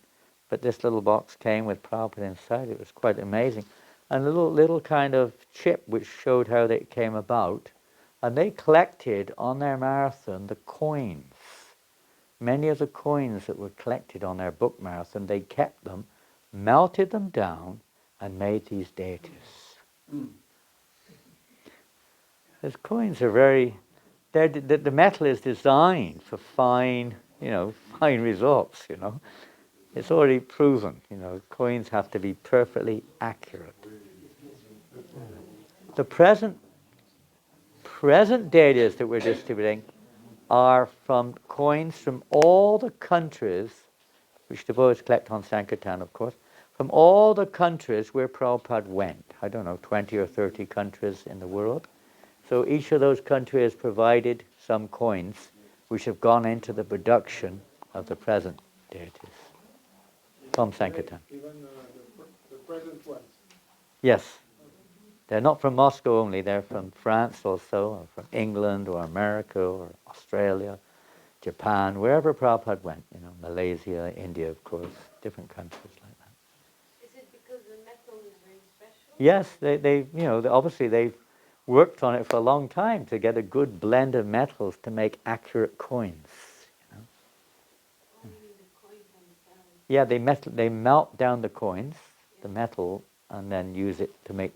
But this little box came with Prabhupada inside. It was quite amazing. And a little kind of chip which showed how they came about. And they collected on their marathon the coins. Many of the coins that were collected on their book marathon, they kept them, melted them down, and made these deities. Those coins are very... The metal is designed for fine results, It's already proven, coins have to be perfectly accurate. The present deities that we're distributing are from coins from all the countries, which devotees collect on Sankirtan, of course, from all the countries where Prabhupada went. I don't know, 20 or 30 countries in the world. So each of those countries provided some coins which have gone into the production of the present deities from Sankirtan. Even the present ones. Yes. They're not from Moscow only, they're from France also, or from England, or America, or Australia, Japan, wherever Prabhupada went, Malaysia, India, of course, different countries like that. Is it because the metal is very special? Yes, obviously they've worked on it for a long time to get a good blend of metals to make accurate coins. Only the coins themselves. Yeah, they melt down the coins, the metal, and then use it to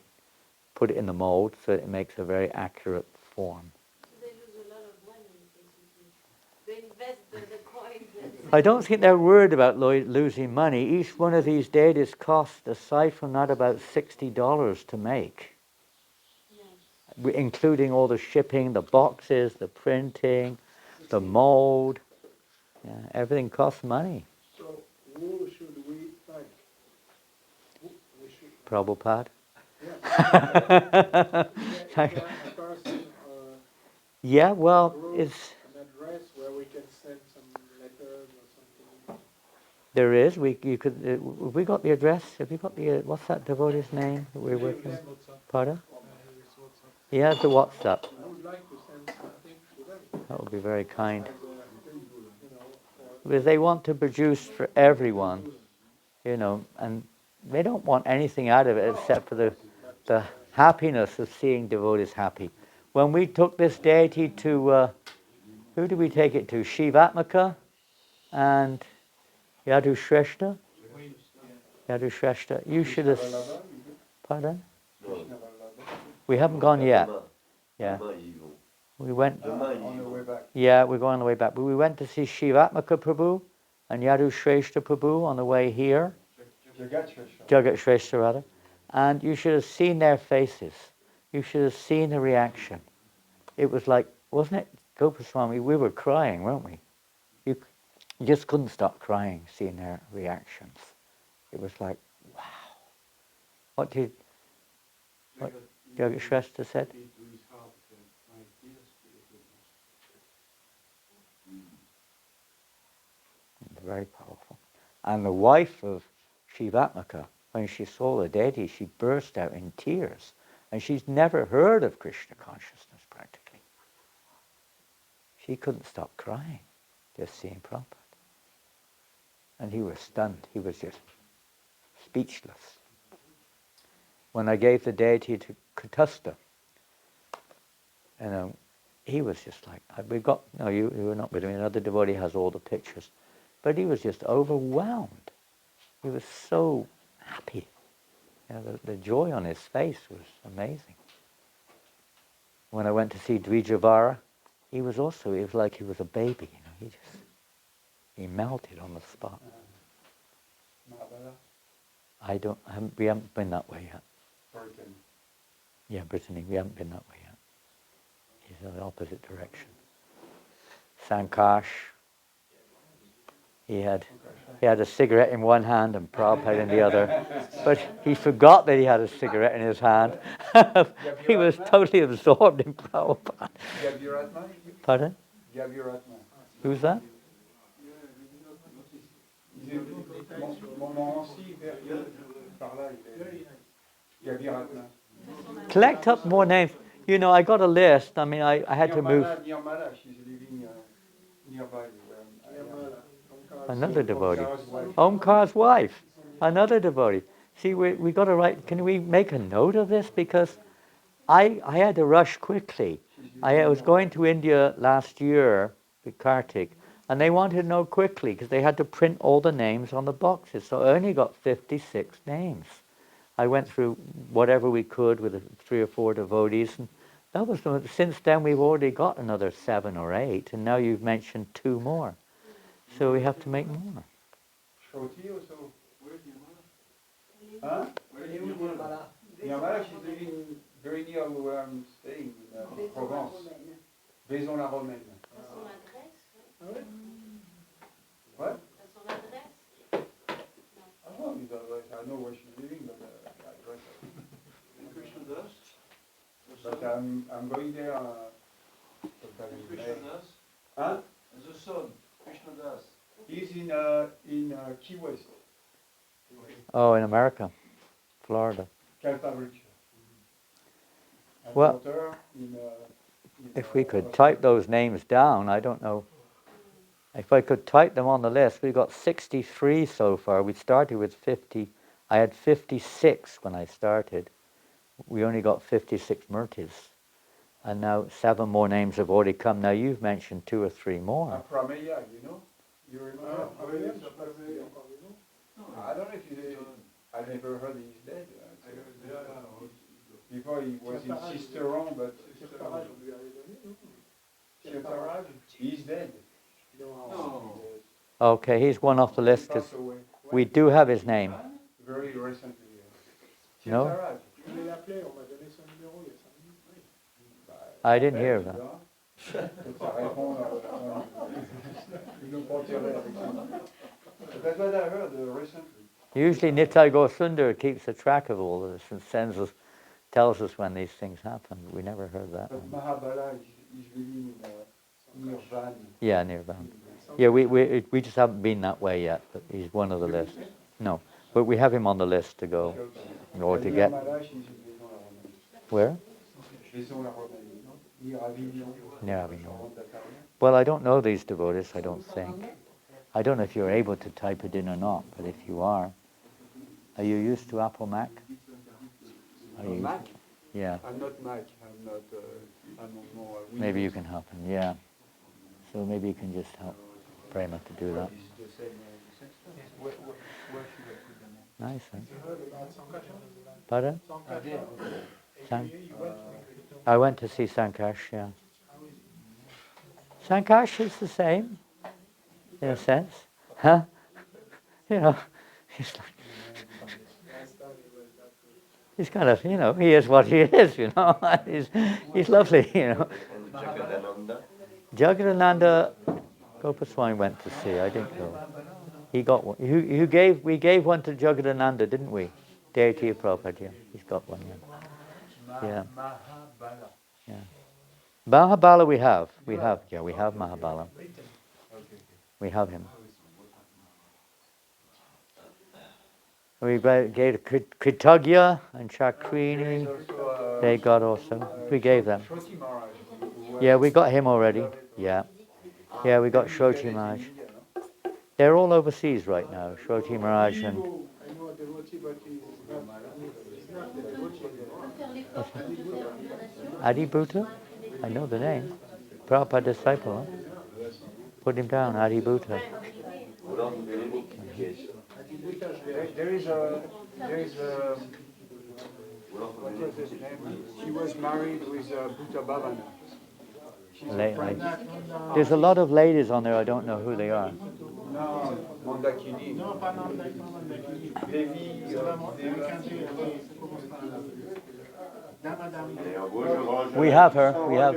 put it in the mold so it makes a very accurate form. So they lose a lot of money, basically. They invest the coins. I don't think they're worried about losing money. Each one of these deities cost, aside from that, about $60 to make, including all the shipping, the boxes, the printing, the mold. Yeah, everything costs money. So who should we thank? We should. Prabhupada. Yeah. Is there a person, Yeah, well, group, it's... an address where we can send some letters or something? There is. We got the address. Have you got the? What's that devotee's name that we're working? Pardon? He has the WhatsApp. I would like to send something to them. That would be very kind. For Because they want to produce for everyone, and they don't want anything out of it except for the happiness of seeing devotees happy. When we took this deity to, who did we take it to? Shivatmaka and Yadu Shrestha? Yadu Shrestha. You should have... Pardon? We haven't gone yet. Yeah. We went... On the way back. Yeah, we're going on the way back. But we went to see Shivatmaka Prabhu and Yadu Shrestha Prabhu on the way here. Jagat Shrestha, rather. And you should have seen their faces. You should have seen the reaction. It was like, wasn't it, Gopaswami? We were crying, weren't we? You just couldn't stop crying, seeing their reactions. It was like, wow. What did Jagat Shrestha said? Very powerful. And the wife of Shivatmaka, when she saw the deity, she burst out in tears. And she's never heard of Krishna consciousness, practically. She couldn't stop crying, just seeing Prabhupada. And he was stunned. He was just speechless. When I gave the deity to Kutastha, he was just like, you were not with me, another devotee has all the pictures. But he was just overwhelmed. He was so happy. The joy on his face was amazing. When I went to see Dvijavara, it was like he was a baby. He melted on the spot. We haven't been that way yet. Brittany. Yeah, Brittany, we haven't been that way yet. He's in the opposite direction. Sankash, he had a cigarette in one hand and Prabhupada in the other. But he forgot that he had a cigarette in his hand. He was totally absorbed in Prabhupada. Pardon? Who's that? Collect up more names. I got a list. I had to move. She's living nearby. Another devotee. Omkar's wife. Another devotee. See, we got to write. Can we make a note of this? Because I had to rush quickly. I was going to India last year with Kartik, and they wanted to know quickly because they had to print all the names on the boxes. So I only got 56 names. I went through whatever we could with 3 or 4 devotees, and that was since then we've already got another 7 or 8, and now you've mentioned 2 more. So we have to make more. Shoti also. Where's Nirmala? Huh? Where's Nirmala? Nirmala, she's living very near where I'm staying, in Provence. Maison-la-Romaine. Ah ouais? What? T'as son adresse? I don't know his address. I know where she's living, but the address. And Krishna Das? But I'm going there sometime in Krishna May. Das? Huh? And the son, Krishna Das. He's in Key West, Oh, in America, Florida. Caltabridge. And Well, daughter in If we could type those names down, I don't know. If I could type them on the list, we got 63 so far. We started with 50. I had 56 when I started. We only got 56 murtis. And now 7 more names have already come. Now you've mentioned 2 or 3 more. Prameya, you know? You remember? oui, I don't know if you. I never heard he's dead. Before he was in Sisteron, but Chetaraj, he's dead. No. Okay, he's one off the list because Passed away. we do have his name. Very recently. No? Chetaraj. Je l'ai appelé, on m'a donné son numéro il y a 5 minutes. I didn't hear that. Ça répond une opportunité avec ça. That's what I heard recently. Usually Nitai Gosundar keeps a track of all of this and sends us, tells us when these things happen. We never heard that But one. Mahabala is living near Van. Yeah, near Van. Yeah, we just haven't been that way yet, but he's one of the list. No, but we have him on the list to go, or to get. Where? Near Avignon. Well, I don't know these devotees, I don't think. I don't know if you're able to type it in or not, but if you are you used to Apple Mac? Are you Mac? Yeah. I'm not Mac. I'm not. I'm more. Maybe you can help him. Yeah. So maybe you can just help Prema to do that. Nice. Huh? Pardon? I went to see Sankash. Yeah. Sankash is the same, in a sense, huh? You know, he's like. He's kind of, you know, he is what he is, you know. he's lovely, you know. Jagadananda, Gopaswami went to see. I didn't go. He got one. We gave one to Jagadananda, didn't we? Deity of Prabhupada. Yeah, he's got one. Yeah. Yeah. Mahabala we have. We have Mahabala. We have him. We gave Kritagya and Chakrini. They got also. We gave them. Yeah, we got him already. Yeah. Yeah, we got Shroti Maharaj. They're all overseas right now. Shroti Maharaj and... Adi Bhuta? I know the name. Prabhupada disciple. Huh? Put him down, Adi Bhuta. There is what was his name? She was married with Bhuta Bhavana. There's a lot of ladies on there, I don't know who they are. No, Mandakini. Non, pas Mandakini. Devi. We have her. We have